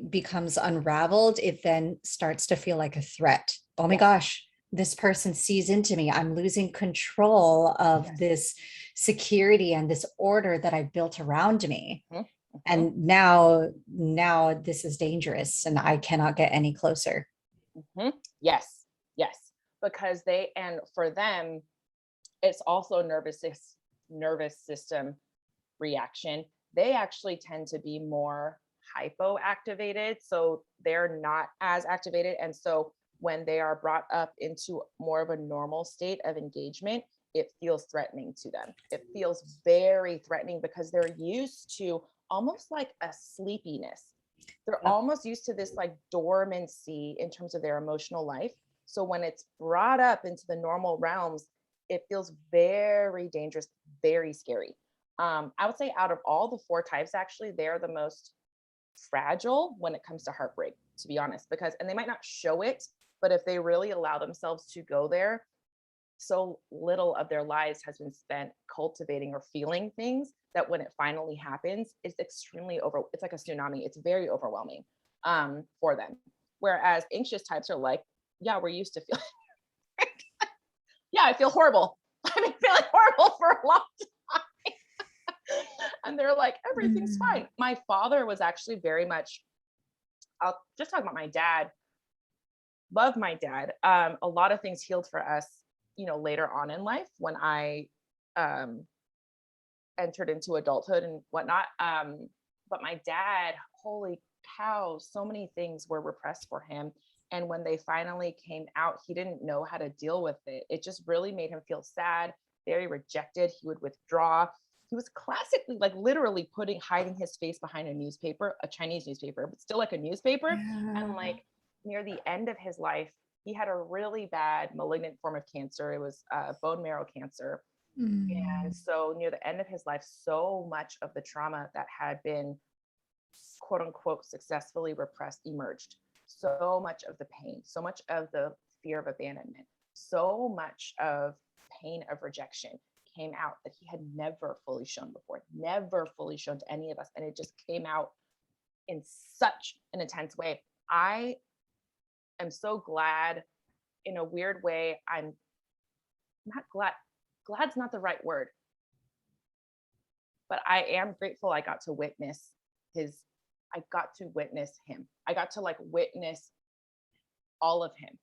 becomes unraveled, it then starts to feel like a threat. Oh my yes, gosh, this person sees into me. I'm losing control of yes. this security and this order that I've built around me. Mhm, mhm, And now this is dangerous and I cannot get any closer. mhm. Yes, yes. Because and for them, it's also nervous system reaction. They actually tend to be more hypoactivated, so they're not as activated. And so when they are brought up into more of a normal state of engagement, it feels threatening to them. It feels very threatening because they're used to almost like a sleepiness. They're Yep. almost used to this like dormancy in terms of their emotional life. So when it's brought up into the normal realms, it feels very dangerous, very scary. I would say out of all the four types, actually, they're the most fragile when it comes to heartbreak, to be honest, because, and they might not show it, but if they really allow themselves to go there, so little of their lives has been spent cultivating or feeling things that when it finally happens, it's like a tsunami. It's very overwhelming for them. Whereas anxious types are like, yeah, we're used to feeling, yeah, I feel horrible. I've been feeling horrible for a long time. And they're like, everything's Mm. fine. My father was actually very much, I'll just talk about my dad. Love my dad. A lot of things healed for us, later on in life when I um, entered into adulthood and whatnot. But my dad, holy cow, so many things were repressed for him. And when they finally came out, he didn't know how to deal with it. It just really made him feel sad, very rejected. He would withdraw. He was classically, like literally hiding his face behind a newspaper, a Chinese newspaper, but still like a newspaper. And Yeah. like near the end of his life, he had a really bad malignant form of cancer. It was bone marrow cancer. And Mm. so near the end of his life, so much of the trauma that had been quote unquote successfully repressed emerged. So much of the pain, so much of the fear of abandonment, so much of pain of rejection came out that he had never fully shown before, never fully shown to any of us. And it just came out in such an intense way. I am so glad, in a weird way. I'm not glad, glad's not the right word, but I am grateful I got to witness his, I got to witness him. I got to like witness all of him.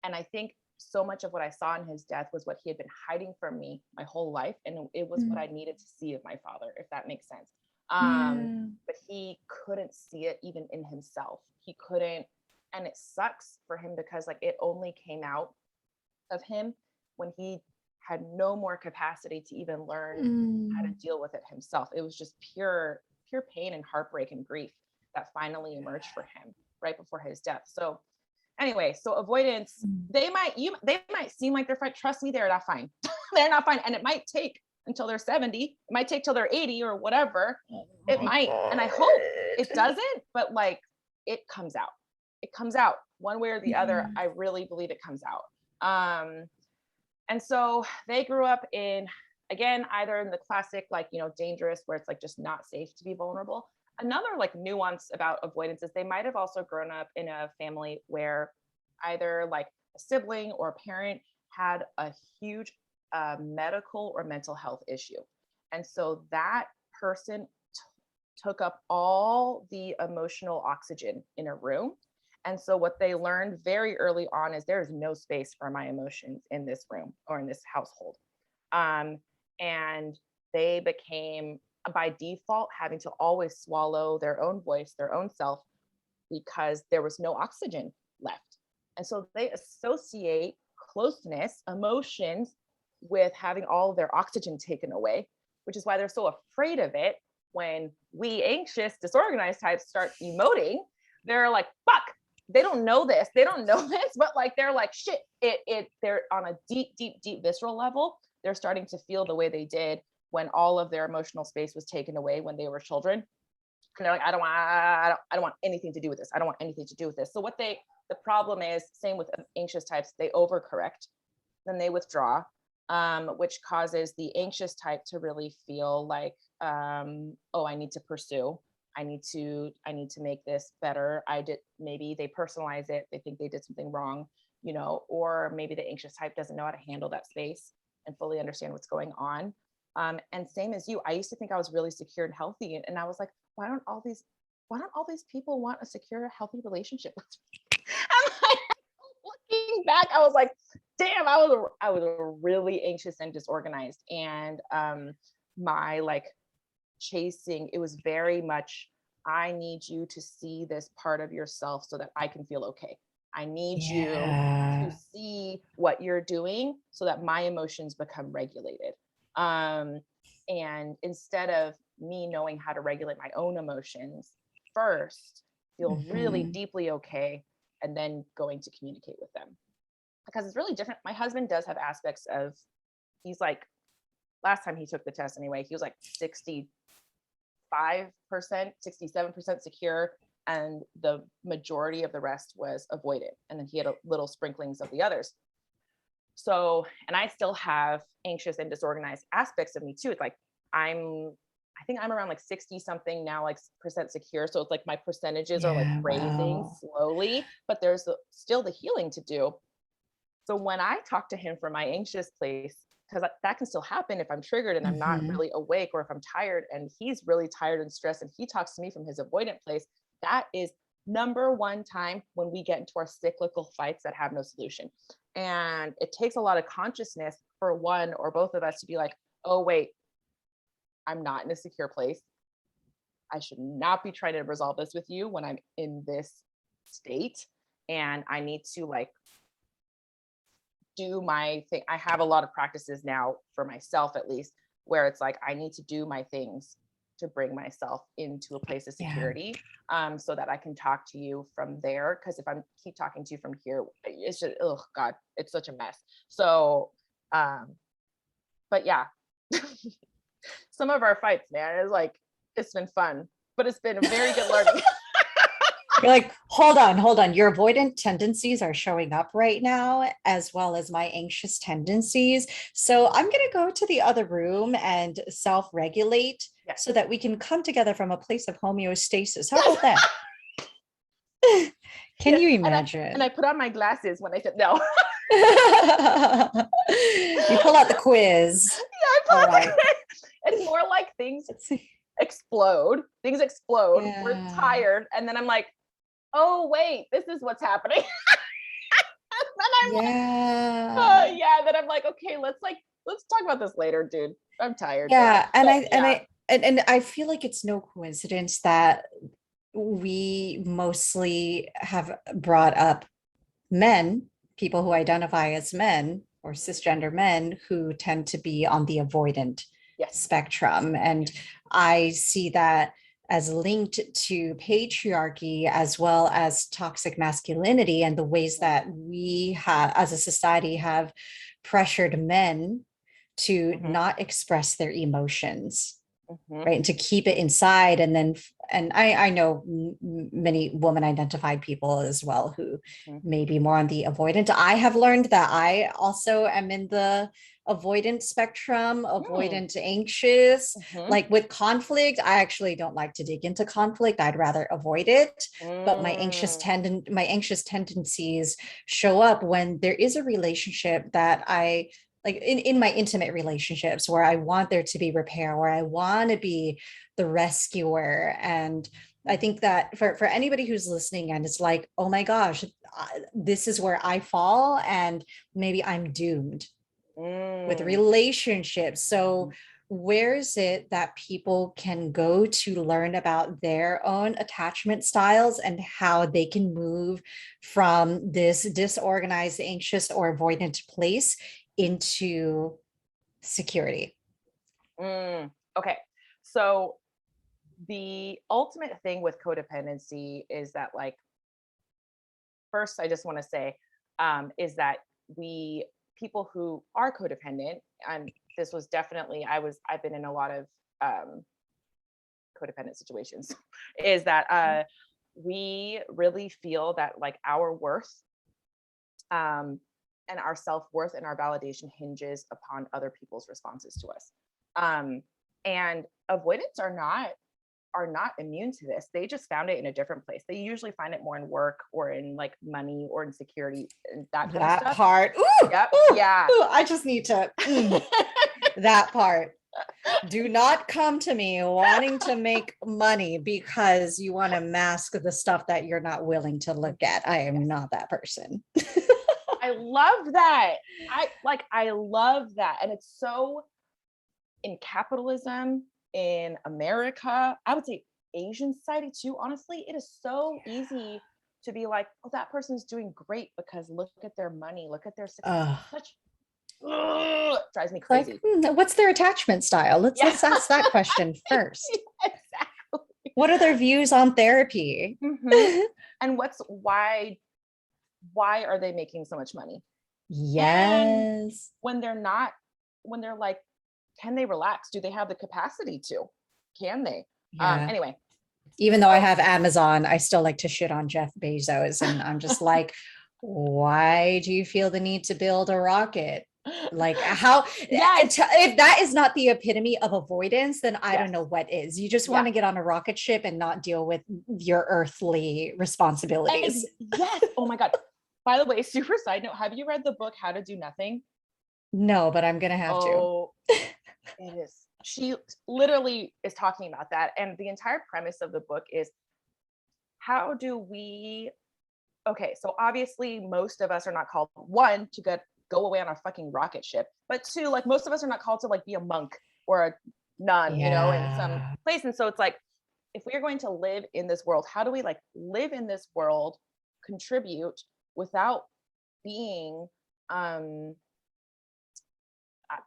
And I think so much of what I saw in his death was what he had been hiding from me my whole life. And it was what Mm. I needed to see of my father, if that makes sense. Yeah. But he couldn't see it even in himself. He couldn't. And it sucks for him because like it only came out of him when he had no more capacity to even learn how to Mm. deal with it himself. It was just pure pain and heartbreak and grief that finally emerged for him right before his death. So anyway, so avoidance, Mm. they might seem like they're fine. Trust me, they're not fine. They're not fine. And it might take until they're 70, it might take till they're 80 or whatever. Oh It my might. And I hope it God. doesn't, but like it comes out. it comes out one way or the other. Mhm. I really believe it comes out. And so they grew up in, again, either in the classic, like, dangerous, where it's like just not safe to be vulnerable. Another like nuance about avoidance is they might have also grown up in a family where either like a sibling or a parent had a huge medical or mental health issue. And so that person took up all the emotional oxygen in a room. And so what they learned very early on is there is no space for my emotions in this room or in this household. Um, and they became by default having to always swallow their own voice, their own self, because there was no oxygen left. And so they associate closeness, emotions, with having all of their oxygen taken away, which is why they're so afraid of it. When we anxious, disorganized types start emoting, they're like, fuck, they don't know this. They don't know this, but like, they're like, shit, they're on a deep, deep, deep visceral level. They're starting to feel the way they did when all of their emotional space was taken away when they were children. And they're like, I don't want anything to do with this. I don't want anything to do with this. So the problem is, same with anxious types, they overcorrect, then they withdraw, which causes the anxious type to really feel like, oh, I need to pursue. I need to make this better. Maybe they personalize it. They think they did something wrong, or maybe the anxious type doesn't know how to handle that space and fully understand what's going on. And same as you, I used to think I was really secure and healthy. And I was like, why don't all these people want a secure, healthy relationship with me? I'm like, looking back, I was like, damn, I was really anxious and disorganized. And my like chasing, it was very much, I need you to see this part of yourself so that I can feel okay. I need you to see what you're doing so that my emotions become regulated. And instead of me knowing how to regulate my own emotions first, feel really deeply okay, and then going to communicate with them. Because it's really different. My husband does have aspects of, he's like, last time he took the test anyway, he was like 65%, 67% secure, and the majority of the rest was avoidant. And then he had a little sprinklings of the others. So, and I still have anxious and disorganized aspects of me too. It's like, I think I'm around like 60 something now, like percent secure. So it's like my percentages are like raising slowly, but there's still the healing to do. So when I talk to him from my anxious place, because that can still happen if I'm triggered and I'm not really awake, or if I'm tired and he's really tired and stressed and he talks to me from his avoidant place, that is number one time when we get into our cyclical fights that have no solution. And it takes a lot of consciousness for one or both of us to be like, oh, wait, I'm not in a secure place. I should not be trying to resolve this with you when I'm in this state. And I need to like do my thing. I have a lot of practices now for myself, at least, where it's like, I need to do my things to bring myself into a place of security, so that I can talk to you from there. Because if I keep talking to you from here, it's just, oh God, it's such a mess. So, but yeah, some of our fights, man, is like, it's been fun, but it's been a very good learning. You're like, hold on. Your avoidant tendencies are showing up right now, as well as my anxious tendencies. So I'm going to go to the other room and self-regulate so that we can come together from a place of homeostasis. How about that? Can you imagine? And I put on my glasses when I said no. You pull out the quiz. Yeah, I pull out the quiz. It's more like things explode. Yeah. We're tired. And then I'm like, oh, wait, this is what's happening. Then I'm like, okay, let's talk about this later, dude. I'm tired. Yeah. And I feel like it's no coincidence that we mostly have brought up people who identify as men or cisgender men who tend to be on the avoidant spectrum. And I see that as linked to patriarchy, as well as toxic masculinity, and the ways that we have, as a society, have pressured men to not express their emotions. Mhm. right? And to keep it inside. And then, and I know many woman identified people as well who Mhm. may be more on the avoidant. I have learned that I also am in the avoidant spectrum, Mm. avoidant anxious. Mhm. Like with conflict, I actually don't like to dig into conflict. I'd rather avoid it. But Mm. my anxious tendencies show up when there is a relationship that I like in my intimate relationships where I want there to be repair, where I want to be the rescuer. And I think that for anybody who's listening and it's like, oh my gosh, this is where I fall and maybe I'm doomed with Mm. relationships. So where is it that people can go to learn about their own attachment styles and how they can move from this disorganized, anxious, or avoidant place into security? Mm. Okay. So the ultimate thing with codependency is that, like, first, I just want to say, is that we people who are codependent, and this was definitely, I've been in a lot of um, codependent situations, is that we really feel that, like, our worth, um, and our self-worth and our validation hinges upon other people's responses to us. Um, and avoidants are not immune to this. They just found it in a different place. They usually find it more in work or in, like, money or in security and that kind of That stuff. part. Ooh, Yep. ooh, Yeah. ooh, I just need to that part. Do not come to me wanting to make money because you want to mask the stuff that you're not willing to look at. I am Yes. not that person. I love that. I love that. And it's so, in capitalism, in America, I would say Asian society too, honestly, it is so easy to be like, oh, that person's doing great because look at their money, look at their success. Ugh. It's such, ugh, drives me Like, crazy. what's their attachment style? Let's Yeah. let's ask that question first. Exactly. What are their views on therapy? Hmm. And why are they making so much money? And Yes. when they're not, when they're like, can they relax? Do they have the capacity to? Can they? Yeah. Anyway, Even though I so have Amazon, I still like to shit on Jeff Bezos. And I'm just like, why do you feel the need to build a rocket? Like, how, yes, if that is not the epitome of avoidance, then I don't yes, know what is. You just want yeah. to get on a rocket ship and not deal with your earthly responsibilities. Yes. Oh my God. By the way, super side note, have you read the book How to Do Nothing? No, but I'm going to have to. Oh, it is. She literally is talking about that. And the entire premise of the book is, how do we, okay, so obviously most of us are not called, one, to go away on a fucking rocket ship, but two, like, most of us are not called to, like, be a monk or a nun, in some Yeah. place. And so it's like, if we are going to live in this world, how do we, like, live in this world, contribute without being, um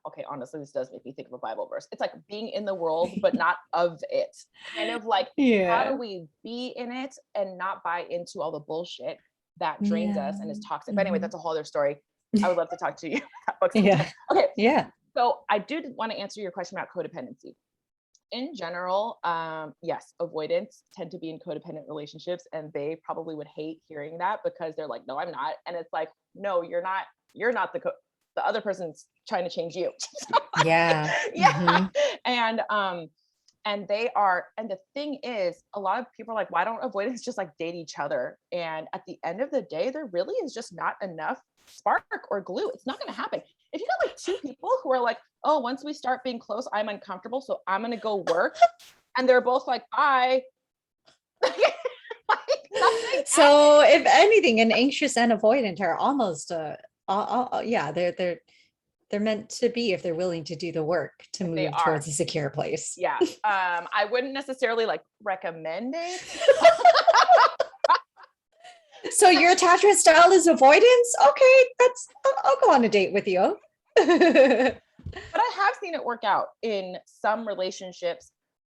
okay, honestly, this does make me think of a Bible verse. It's like being in the world, but not of it. Kind of like, how do Yeah. we be in it and not buy into all the bullshit that drains Yeah. us and is toxic? But anyway, Mhm. that's a whole other story. I would love to talk to you about that book sometime. Yeah. Okay, Yeah. so I do want to answer your question about codependency. In general, yes, avoidants tend to be in codependent relationships, and they probably would hate hearing that because they're like, "No, I'm not," and it's like, "No, you're not. You're not the other person's trying to change you." Yeah. Yeah, Mhm. and they are, and the thing is, a lot of people are like, why don't avoidants just, like, date each other? And at the end of the day, there really is just not enough spark or glue. It's not going to happen if you got, like, two people who are like, oh, once we start being close, I'm uncomfortable, so I'm going to go work, and they're both like, bye. Like, nothing So, happens. if anything, an anxious and avoidant are almost yeah, they're meant to be if they're willing to do the work to They move are. towards a secure place. Yeah. I wouldn't necessarily, like, recommend it. So your attachment style is avoidance? Okay, I'll go on a date with you. But I have seen it work out in some relationships,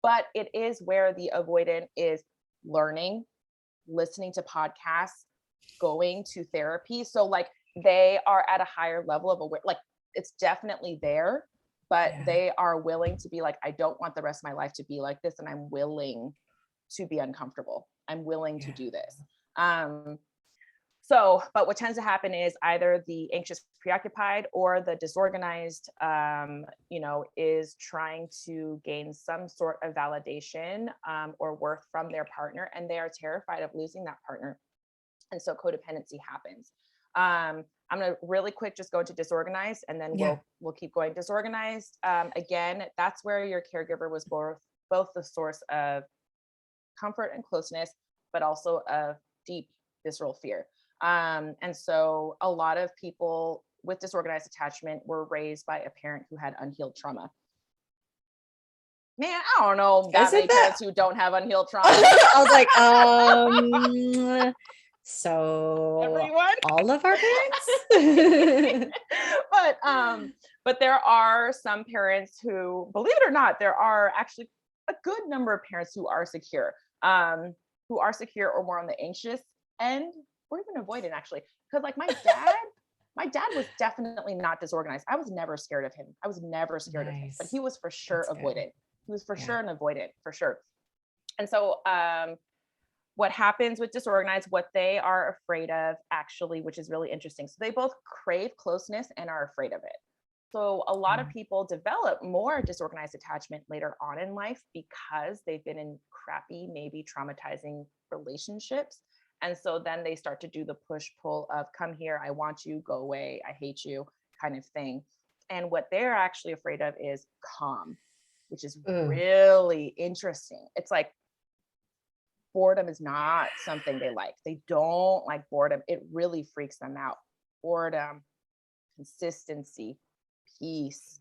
but it is where the avoidant is learning, listening to podcasts, going to therapy. So, like, they are at a higher level of aware, like, it's definitely there, but Yeah. they are willing to be like, I don't want the rest of my life to be like this, and I'm willing to be uncomfortable. I'm willing to do this. So, but what tends to happen is either the anxious preoccupied or the disorganized, is trying to gain some sort of validation or worth from their partner, and they are terrified of losing that partner. And so codependency happens. I'm gonna really quick just go into disorganized, and then we'll keep going. Disorganized, again, that's where your caregiver was both the source of comfort and closeness, but also of deep visceral fear. And so a lot of people with disorganized attachment were raised by a parent who had unhealed trauma. Man, I don't know that many parents who don't have unhealed trauma. I was like, so everyone, all of our parents. but there are some parents who, believe it or not, there are actually a good number of parents who are secure or more on the anxious end, or even avoidant, actually. Because like my dad was definitely not disorganized. I was never scared of him. Of him, but he was for sure avoidant. He was for sure an avoidant, for sure. And so what happens with disorganized, what they are afraid of, actually, which is really interesting. So they both crave closeness and are afraid of it. So a lot of people develop more disorganized attachment later on in life because they've been in crappy, maybe traumatizing relationships. And so then they start to do the push-pull of come here, I want you, go away, I hate you kind of thing. And what they're actually afraid of is calm, which is really interesting. It's like boredom is not something they like. They don't like boredom. It really freaks them out. Boredom, consistency, peace,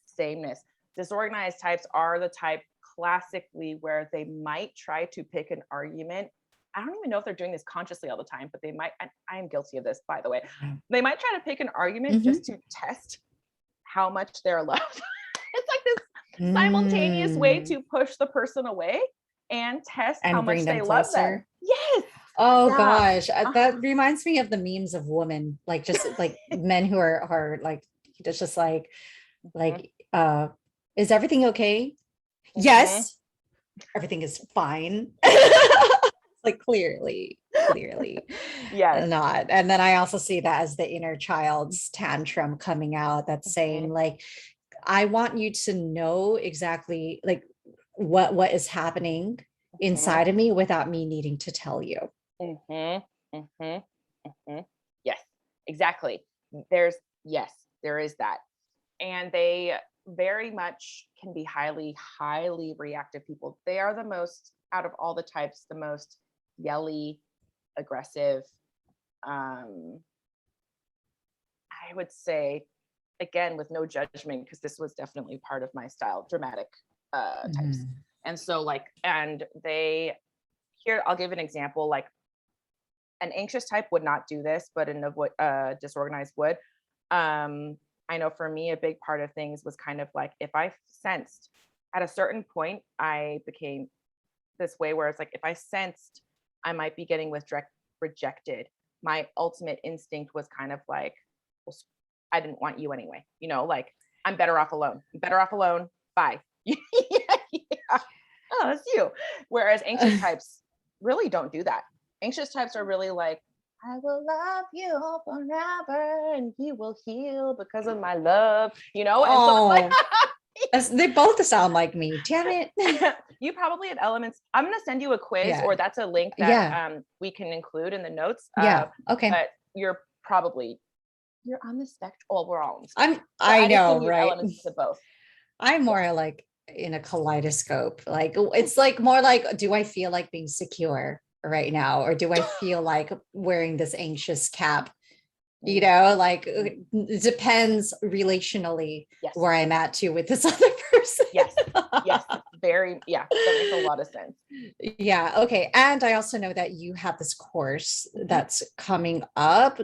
sameness. Disorganized types are the type classically where they might try to pick an argument. I don't even know if they're doing this consciously all the time, but they might. I am guilty of this, by the way. They might try to pick an argument just to test how much they're loved. It's like this simultaneous way to push the person away and test how much they love them. Yes. Oh gosh, that reminds me of the memes of women, like just like men who are like, it's just like, is everything okay? Yes, everything is fine. Like clearly not. And then I also see that as the inner child's tantrum coming out, that's saying like, I want you to know exactly like what is happening inside of me without me needing to tell you. Yes, exactly. There is that. And they very much can be highly reactive people. They are the most, out of all the types, the most yelly, aggressive. I would say, again, with no judgment, because this was definitely part of my style, dramatic types. And so here, I'll give an example. Like an anxious type would not do this, but a disorganized would. I know for me, a big part of things was kind of like, if I sensed at a certain point, I became this way where it's like, if I sensed I might be getting rejected, my ultimate instinct was kind of like, well, I didn't want you anyway. Like I'm better off alone. Bye. Oh, that's you. Whereas anxious types really don't do that. Anxious types are really like, I will love you forever and you will heal because of my love, And so it's like, they both sound like me. Damn it. You probably have elements. I'm going to send you a quiz, or that's a link that we can include in the notes. Okay. But you're on the spectrum. Well, we're all on the spectrum. I know, right? Elements of both. I'm more like in a kaleidoscope. Like it's like more like, do I feel like being secure right now, or do I feel like wearing this anxious cap? Like it depends relationally where I'm at too with this other person. Yes, very, that makes a lot of sense. Yeah, okay. And I also know that you have this course that's coming up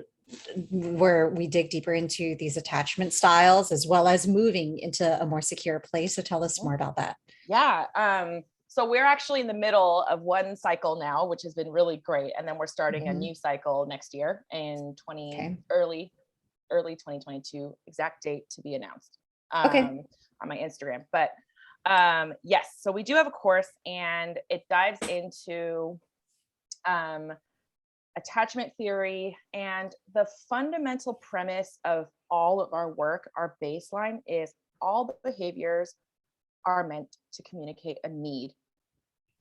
where we dig deeper into these attachment styles as well as moving into a more secure place. So tell us more about that. Yeah. So we're actually in the middle of one cycle now, which has been really great. And then we're starting a new cycle next year in early 2022, exact date to be announced. Okay. on my Instagram. But yes, so we do have a course, and it dives into attachment theory. And the fundamental premise of all of our work, our baseline, is all the behaviors are meant to communicate a need,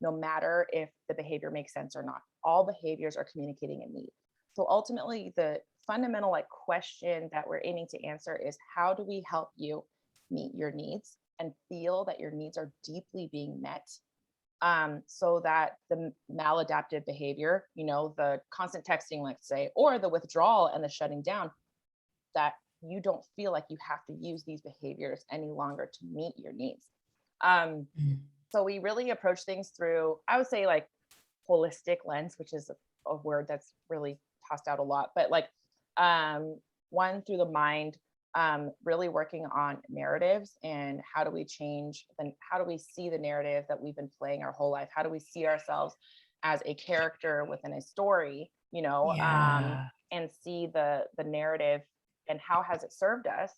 no matter if the behavior makes sense or not. All behaviors are communicating a need. So ultimately, the fundamental question that we're aiming to answer is, how do we help you meet your needs and feel that your needs are deeply being met, so that the maladaptive behavior, the constant texting, let's say, or the withdrawal and the shutting down, that you don't feel like you have to use these behaviors any longer to meet your needs. So we really approach things through, I would say, like holistic lens, which is a word that's really tossed out a lot, but like one, through the mind, really working on narratives and how do we change, then how do we see the narrative that we've been playing our whole life? How do we see ourselves as a character within a story, Yeah. and see the narrative and how has it served us?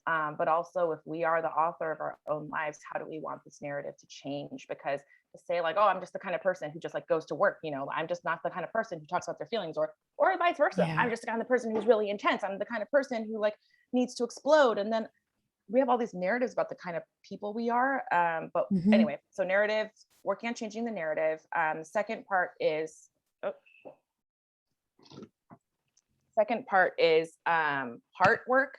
But also, if we are the author of our own lives, how do we want this narrative to change? Because to say like, oh, I'm just the kind of person who just like goes to work, I'm just not the kind of person who talks about their feelings, or vice versa. Yeah. I'm just the kind of person who's really intense. I'm the kind of person who like needs to explode. And then we have all these narratives about the kind of people we are. But Mhm. anyway, so narrative, working on changing the narrative. Second part is heart work,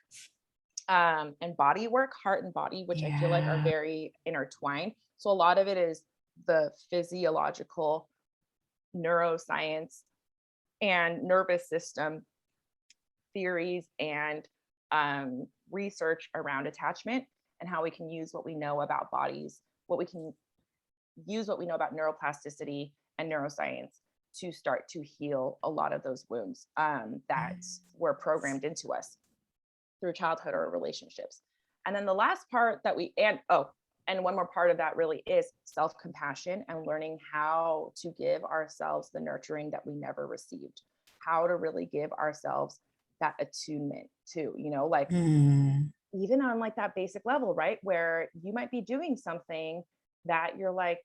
and body work, heart and body, which I feel like are Yeah. very intertwined. So a lot of it is the physiological, neuroscience, and nervous system theories and research around attachment, and how we can use what we know about bodies, what we can use what we know about neuroplasticity and neuroscience to start to heal a lot of those wounds that were programmed into us through childhood or relationships. And then the last part that and one more part of that really is self-compassion and learning how to give ourselves the nurturing that we never received, how to really give ourselves that attunement to, like Mm. even on like that basic level, right? Where you might be doing something that you're like,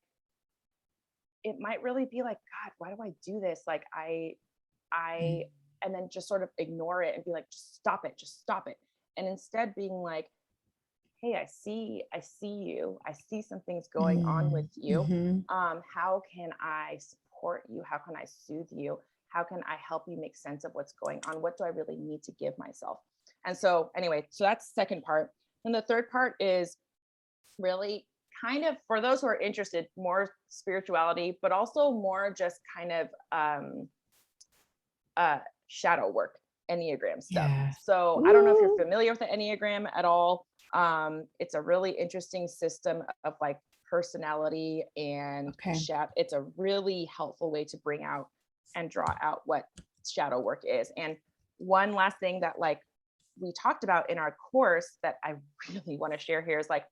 it might really be like, God, why do I do this? Like I, and then just sort of ignore it and be like, just stop it. And instead being like, hey, I see you. I see some things going on with you. Mhm. How can I support you? How can I soothe you? How can I help you make sense of what's going on? What do I really need to give myself? And so anyway, so that's the second part. And the third part is really kind of, for those who are interested, more spirituality, but also more just kind of shadow work, Enneagram stuff. Yeah. So I don't know if you're Ooh. familiar with the Enneagram at all. It's a really interesting system of like personality and Okay. it's a really helpful way to bring out and draw out what shadow work is. And one last thing that like we talked about in our course that I really want to share here is like,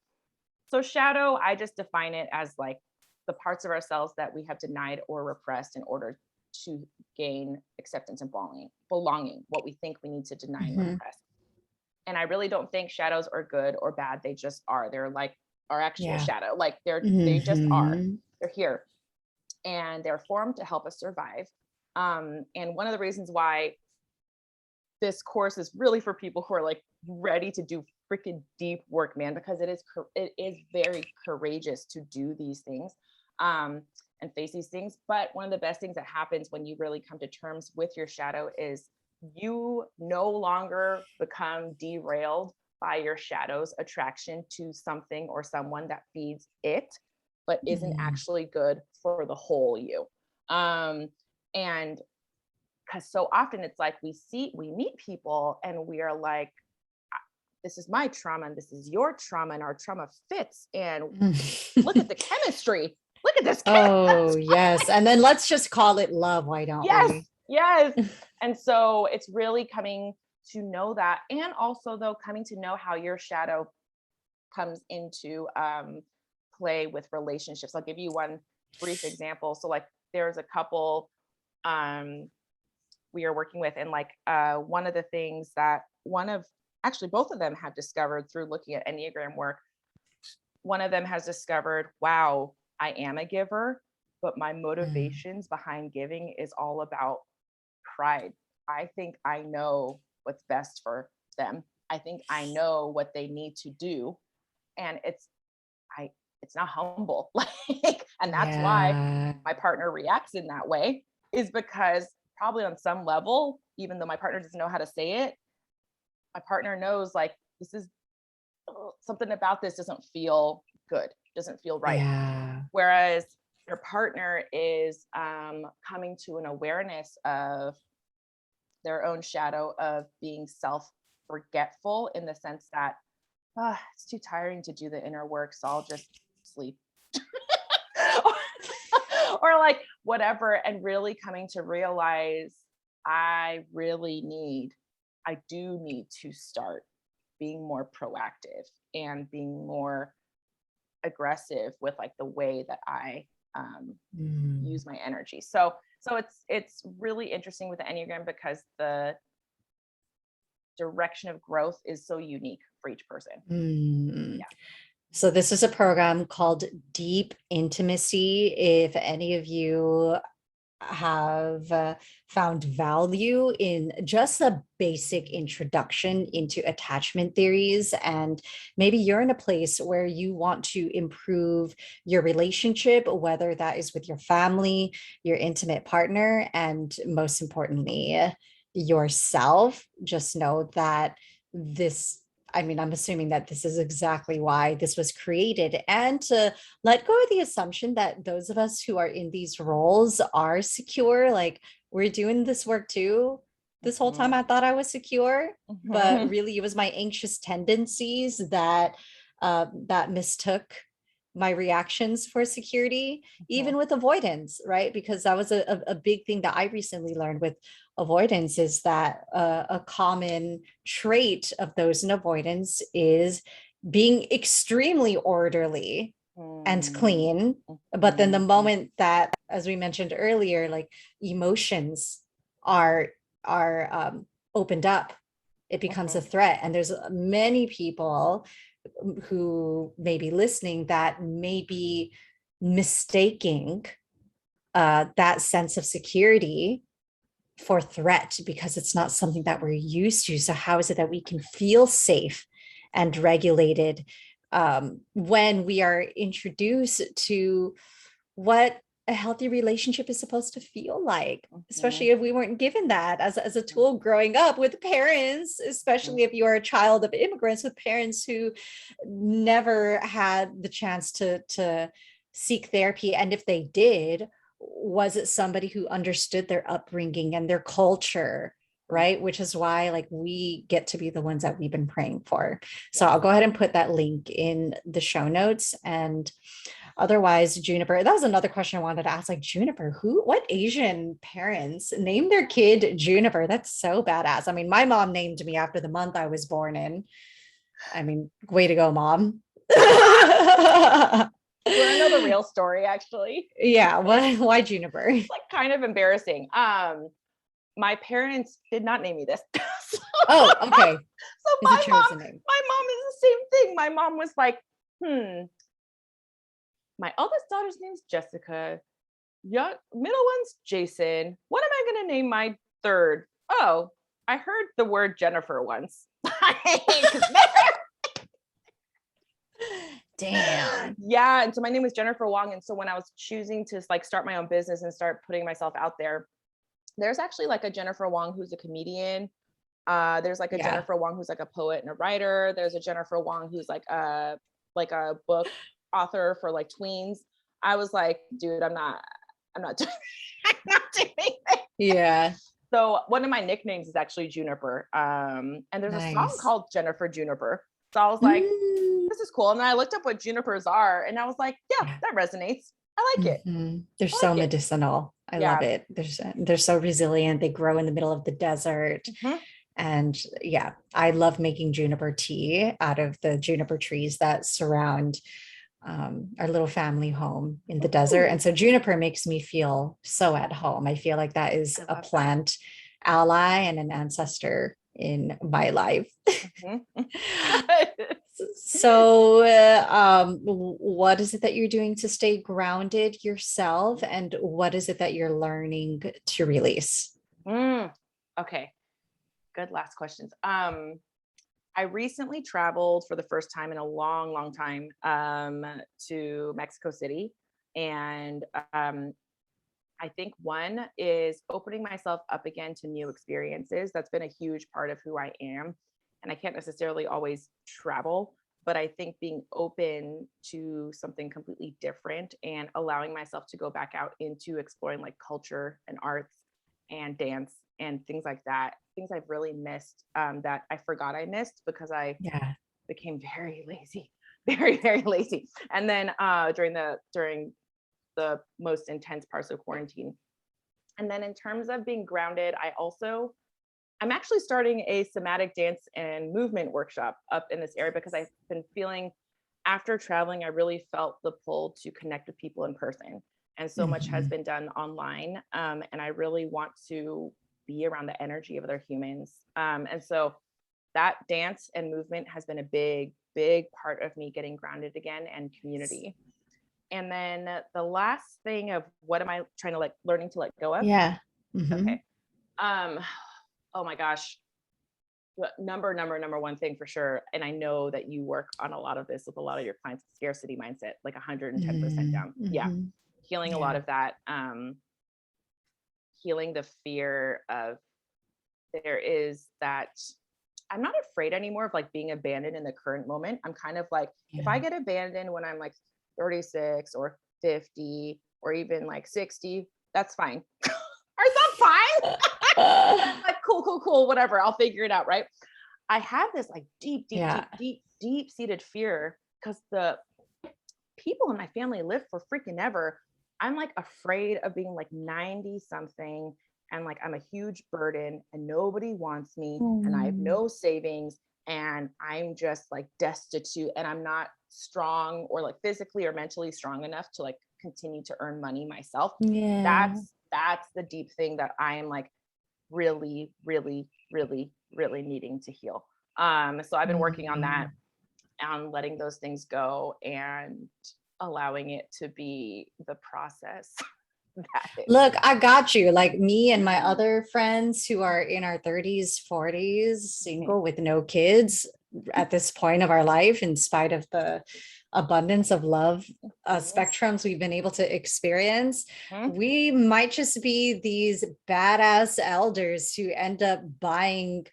so shadow, I just define it as like the parts of ourselves that we have denied or repressed in order to gain acceptance and belonging, what we think we need to deny and Mhm. repress. And I really don't think shadows are good or bad. They just are. They're like our actual Yeah. shadow. Like they just are. Mhm. They're here. And they're formed to help us survive. And one of the reasons why this course is really for people who are like ready to do freaking deep work, man, because it is very courageous to do these things, and face these things. But one of the best things that happens when you really come to terms with your shadow is you no longer become derailed by your shadow's attraction to something or someone that feeds it, but isn't Mm. actually good for the whole you. And because so often it's like we meet people and we are like, this is my trauma and this is your trauma and our trauma fits, and look at the chemistry, look at this Oh, chemistry. yes. And then let's just call it love, why don't Yes, we? yes. And so it's really coming to know that, and also though coming to know how your shadow comes into play with relationships. I'll give you one brief example. So like there's a couple um we are working with, and like one of the things that one of actually both of them have discovered through looking at Enneagram work. One of them has discovered, wow, I am a giver, but my Mm. motivations behind giving is all about pride. I think I know what's best for them. I think I know what they need to do. And I it's not humble. Like, and that's why Yeah. my partner reacts in that way, is because probably on some level, even though my partner doesn't know how to say it, my partner knows like this is something about this doesn't feel good, doesn't feel right. Yeah. Whereas your partner is coming to an awareness of their own shadow of being self forgetful, in the sense that it's too tiring to do the inner work, so I'll just sleep. Or like whatever, and really coming to realize I do need to start being more proactive and being more aggressive with like the way that I Mm. use my energy. So it's really interesting with the Enneagram, because the direction of growth is so unique for each person. Mm. Yeah. So this is a program called Deep Intimacy. If any of you have found value in just a basic introduction into attachment theories, and maybe you're in a place where you want to improve your relationship, whether that is with your family, your intimate partner, and most importantly, yourself, just know that this, I mean, I'm assuming that this is exactly why this was created, and to let go of the assumption that those of us who are in these roles are secure. Like, we're doing this work too. This whole time Mhm. I thought I was secure, but Mhm. really it was my anxious tendencies that that mistook my reactions for security, Mhm. even with avoidance, right? Because that was a big thing that I recently learned with avoidance, is that a common trait of those in avoidance is being extremely orderly and Mm. clean. But then the Mhm. moment that, as we mentioned earlier, like emotions are are opened up, it becomes a Mhm. threat. And there's many people who may be listening that may be mistaking that sense of security for threat, because it's not something that we're used to. So how is it that we can feel safe and regulated when we are introduced to what a healthy relationship is supposed to feel like, Mhm. especially if we weren't given that as a Mhm. tool growing up with parents, Mhm. especially if you are a child of immigrants with parents who never had the chance to seek therapy. And if they did, was it somebody who understood their upbringing and their culture, right? Which is why, like, we get to be the ones that we've been praying for. So Yes. I'll go ahead and put that link in the show notes. And otherwise, Juniper, that was another question I wanted to ask. Like, Juniper, what Asian parents name their kid Juniper? That's so badass. I mean, my mom named me after the month I was born in. I mean, way to go, mom. You want to know the real story, actually? Yeah, why Juniper? It's like kind of embarrassing. My parents did not name me this. so, Oh, okay. so Is a chosen name. my mom is the same thing. My mom was like, my eldest daughter's name's Jessica. Young middle one's Jason. What am I gonna name my third? Oh, I heard the word Jennifer once. 'Cause Damn. yeah, and so my name was Jennifer Wong, and so when I was choosing to like start my own business and start putting myself out there, there's actually like a Jennifer Wong who's a comedian. There's like a Yeah. Jennifer Wong who's like a poet and a writer. There's a Jennifer Wong who's like a book author for like tweens. I was like, dude, I'm not doing I'm not doing it. Yeah. So one of my nicknames is actually Juniper. And there's a song Nice. called Jennifer Juniper. So I was like, Mm. this is cool. And then I looked up what junipers are, and I was like, yeah, Yeah. that resonates. I like it. Mhm. They're I so like it. medicinal. I love Yeah. it. They're so resilient. They grow in the middle of the desert. Mhm. And yeah, I love making juniper tea out of the juniper trees that surround our little family home in the desert. Ooh, And so juniper makes me feel so at home. I feel like that is I a love that. plant ally and an ancestor in my life. Mhm. So, what is it that you're doing to stay grounded yourself? And what is it that you're learning to release? Okay, good last questions. I recently traveled for the first time in a long, long time to Mexico City. And I think one is opening myself up again to new experiences. That's been a huge part of who I am. And I can't necessarily always travel, but I think being open to something completely different and allowing myself to go back out into exploring like culture and arts and dance and things like that, things I've really missed that I forgot I missed because I Yeah. became very lazy, very, very lazy. And then during the most intense parts of quarantine. And then in terms of being grounded, I'm actually starting a somatic dance and movement workshop up in this area because I've been feeling after traveling, I really felt the pull to connect with people in person. And so much has Mhm. been done online. And I really want to be around the energy of other humans. And so that dance and movement has been a big, big part of me getting grounded again and community. And then the last thing of what am I trying to like learning to let go of? Yeah. Mhm. Okay. Um, oh my gosh. Number one thing for sure. And I know that you work on a lot of this with a lot of your clients, scarcity mindset, like 110% Mm, down. Yeah. mhm. Healing a lot Yeah. of that. Healing the fear of there is that I'm not afraid anymore of like being abandoned in the current moment. I'm kind of like, if I Yeah. get abandoned when I'm like 36 or 50 or even like 60, that's fine. Or is that fine? I'm like, cool, cool, cool, whatever. I'll figure it out. Right. I have this like deep, deep, Yeah. deep, deep, deep seated fear because the people in my family live for freaking ever. I'm like afraid of being like 90 something and like I'm a huge burden and nobody wants me and I have Mm. no savings and I'm just like destitute and I'm not strong or like physically or mentally strong enough to like continue to earn money myself. Yeah. That's the deep thing that I am like really, really, really, really needing to heal. So I've been working on that Mm. and letting those things go and allowing it to be the process that is. Look, I got you. Like me and my other friends who are in our 30s, 40s, single with no kids at this point of our life, in spite of the abundance of love spectrums we've been able to experience, Mhm. we might just be these badass elders who end up buying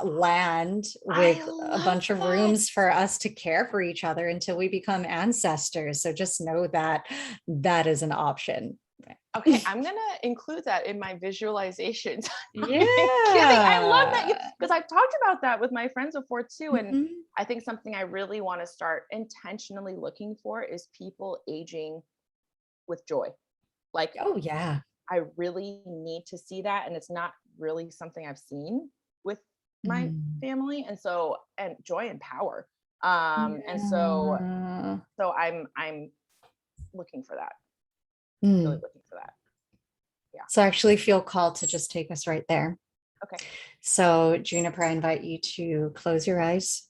land I with a love bunch of that. rooms for us to care for each other until we become ancestors. So just know that that is an option. Okay, I'm gonna include that in my visualizations. I'm not even kidding. I love that you Yeah. because I've talked about that with my friends before too. And Mhm. I think something I really want to start intentionally looking for is people aging with joy. Like Oh, yeah. I really need to see that. And it's not really something I've seen with my Mm. family. And so, and joy and power. And so, Yeah. I'm looking for that, really Mm. looking for that. Yeah. So I actually feel called to just take us right there. Okay. So, Juniper, I invite you to close your eyes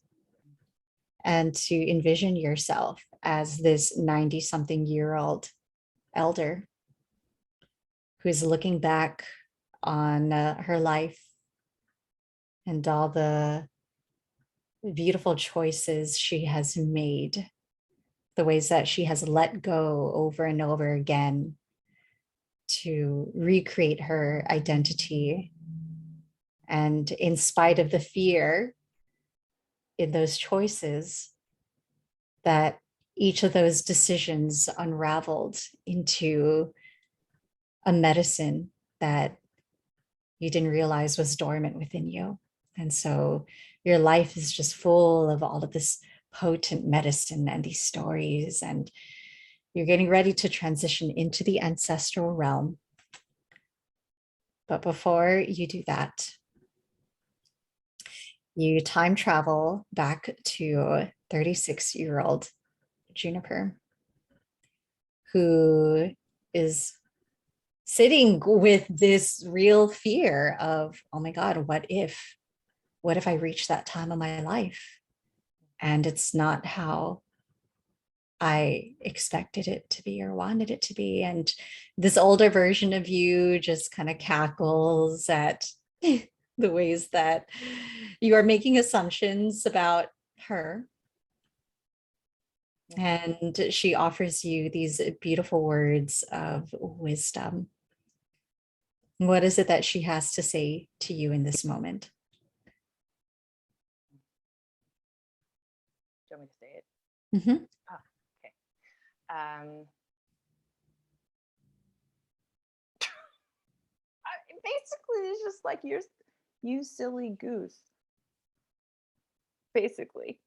and to envision yourself as this 90 something year old elder who is looking back on her life and all the beautiful choices she has made, the ways that she has let go over and over again to recreate her identity. And in spite of the fear in those choices, that each of those decisions unraveled into a medicine that you didn't realize was dormant within you. And so your life is just full of all of this potent medicine and these stories. And you're getting ready to transition into the ancestral realm. But before you do that, you time travel back to 36-year-old Juniper, who is sitting with this real fear of, oh my God, what if? what if I reach that time of my life and it's not how I expected it to be or wanted it to be? And this older version of you just kind of cackles at the ways that you are making assumptions about her. And she offers you these beautiful words of wisdom. What is it that she has to say to you in this moment? Do you want me to say it? Mm-hmm. Oh, okay. Basically, it's just like you silly goose. Basically,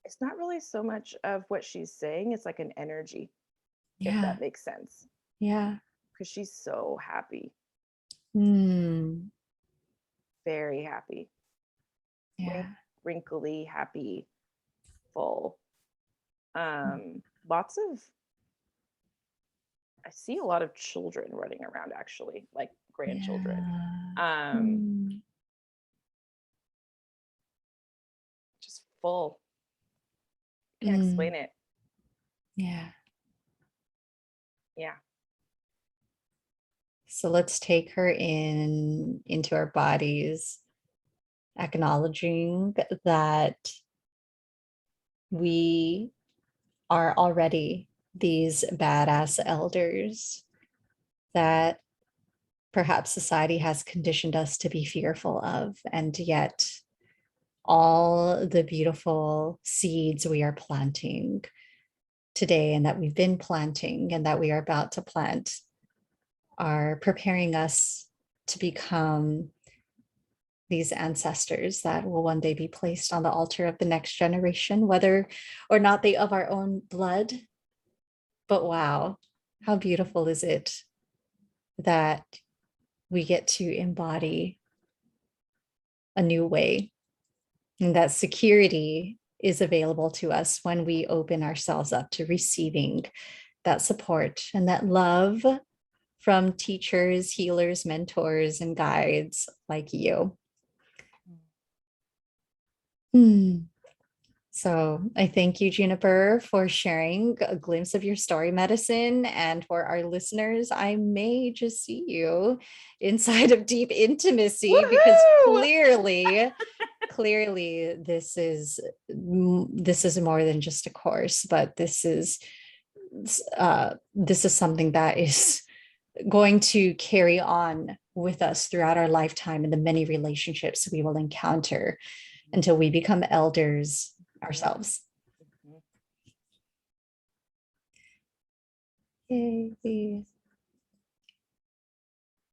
it's not really so much of what she's saying. It's like an energy, if Yeah. that makes sense. Yeah. Because she's so happy, very happy, Yeah. wrinkly, happy, full. Lots of. I see a lot of children running around, actually, like grandchildren. Yeah. Just full. Can't explain it. Yeah. Yeah. So let's take her into our bodies, acknowledging that we are already these badass elders that perhaps society has conditioned us to be fearful of. And yet, all the beautiful seeds we are planting today and that we've been planting and that we are about to plant are preparing us to become these ancestors that will one day be placed on the altar of the next generation, whether or not they of our own blood. But wow, how beautiful is it that we get to embody a new way, and that security is available to us when we open ourselves up to receiving that support and that love from teachers, healers, mentors, and guides like you. So I thank you, Juniper, for sharing a glimpse of your story medicine. And for our listeners, I may just see you inside of deep intimacy. Woo-hoo! Because clearly this is more than just a course, but this is something that is going to carry on with us throughout our lifetime and the many relationships we will encounter until we become elders ourselves. Yay.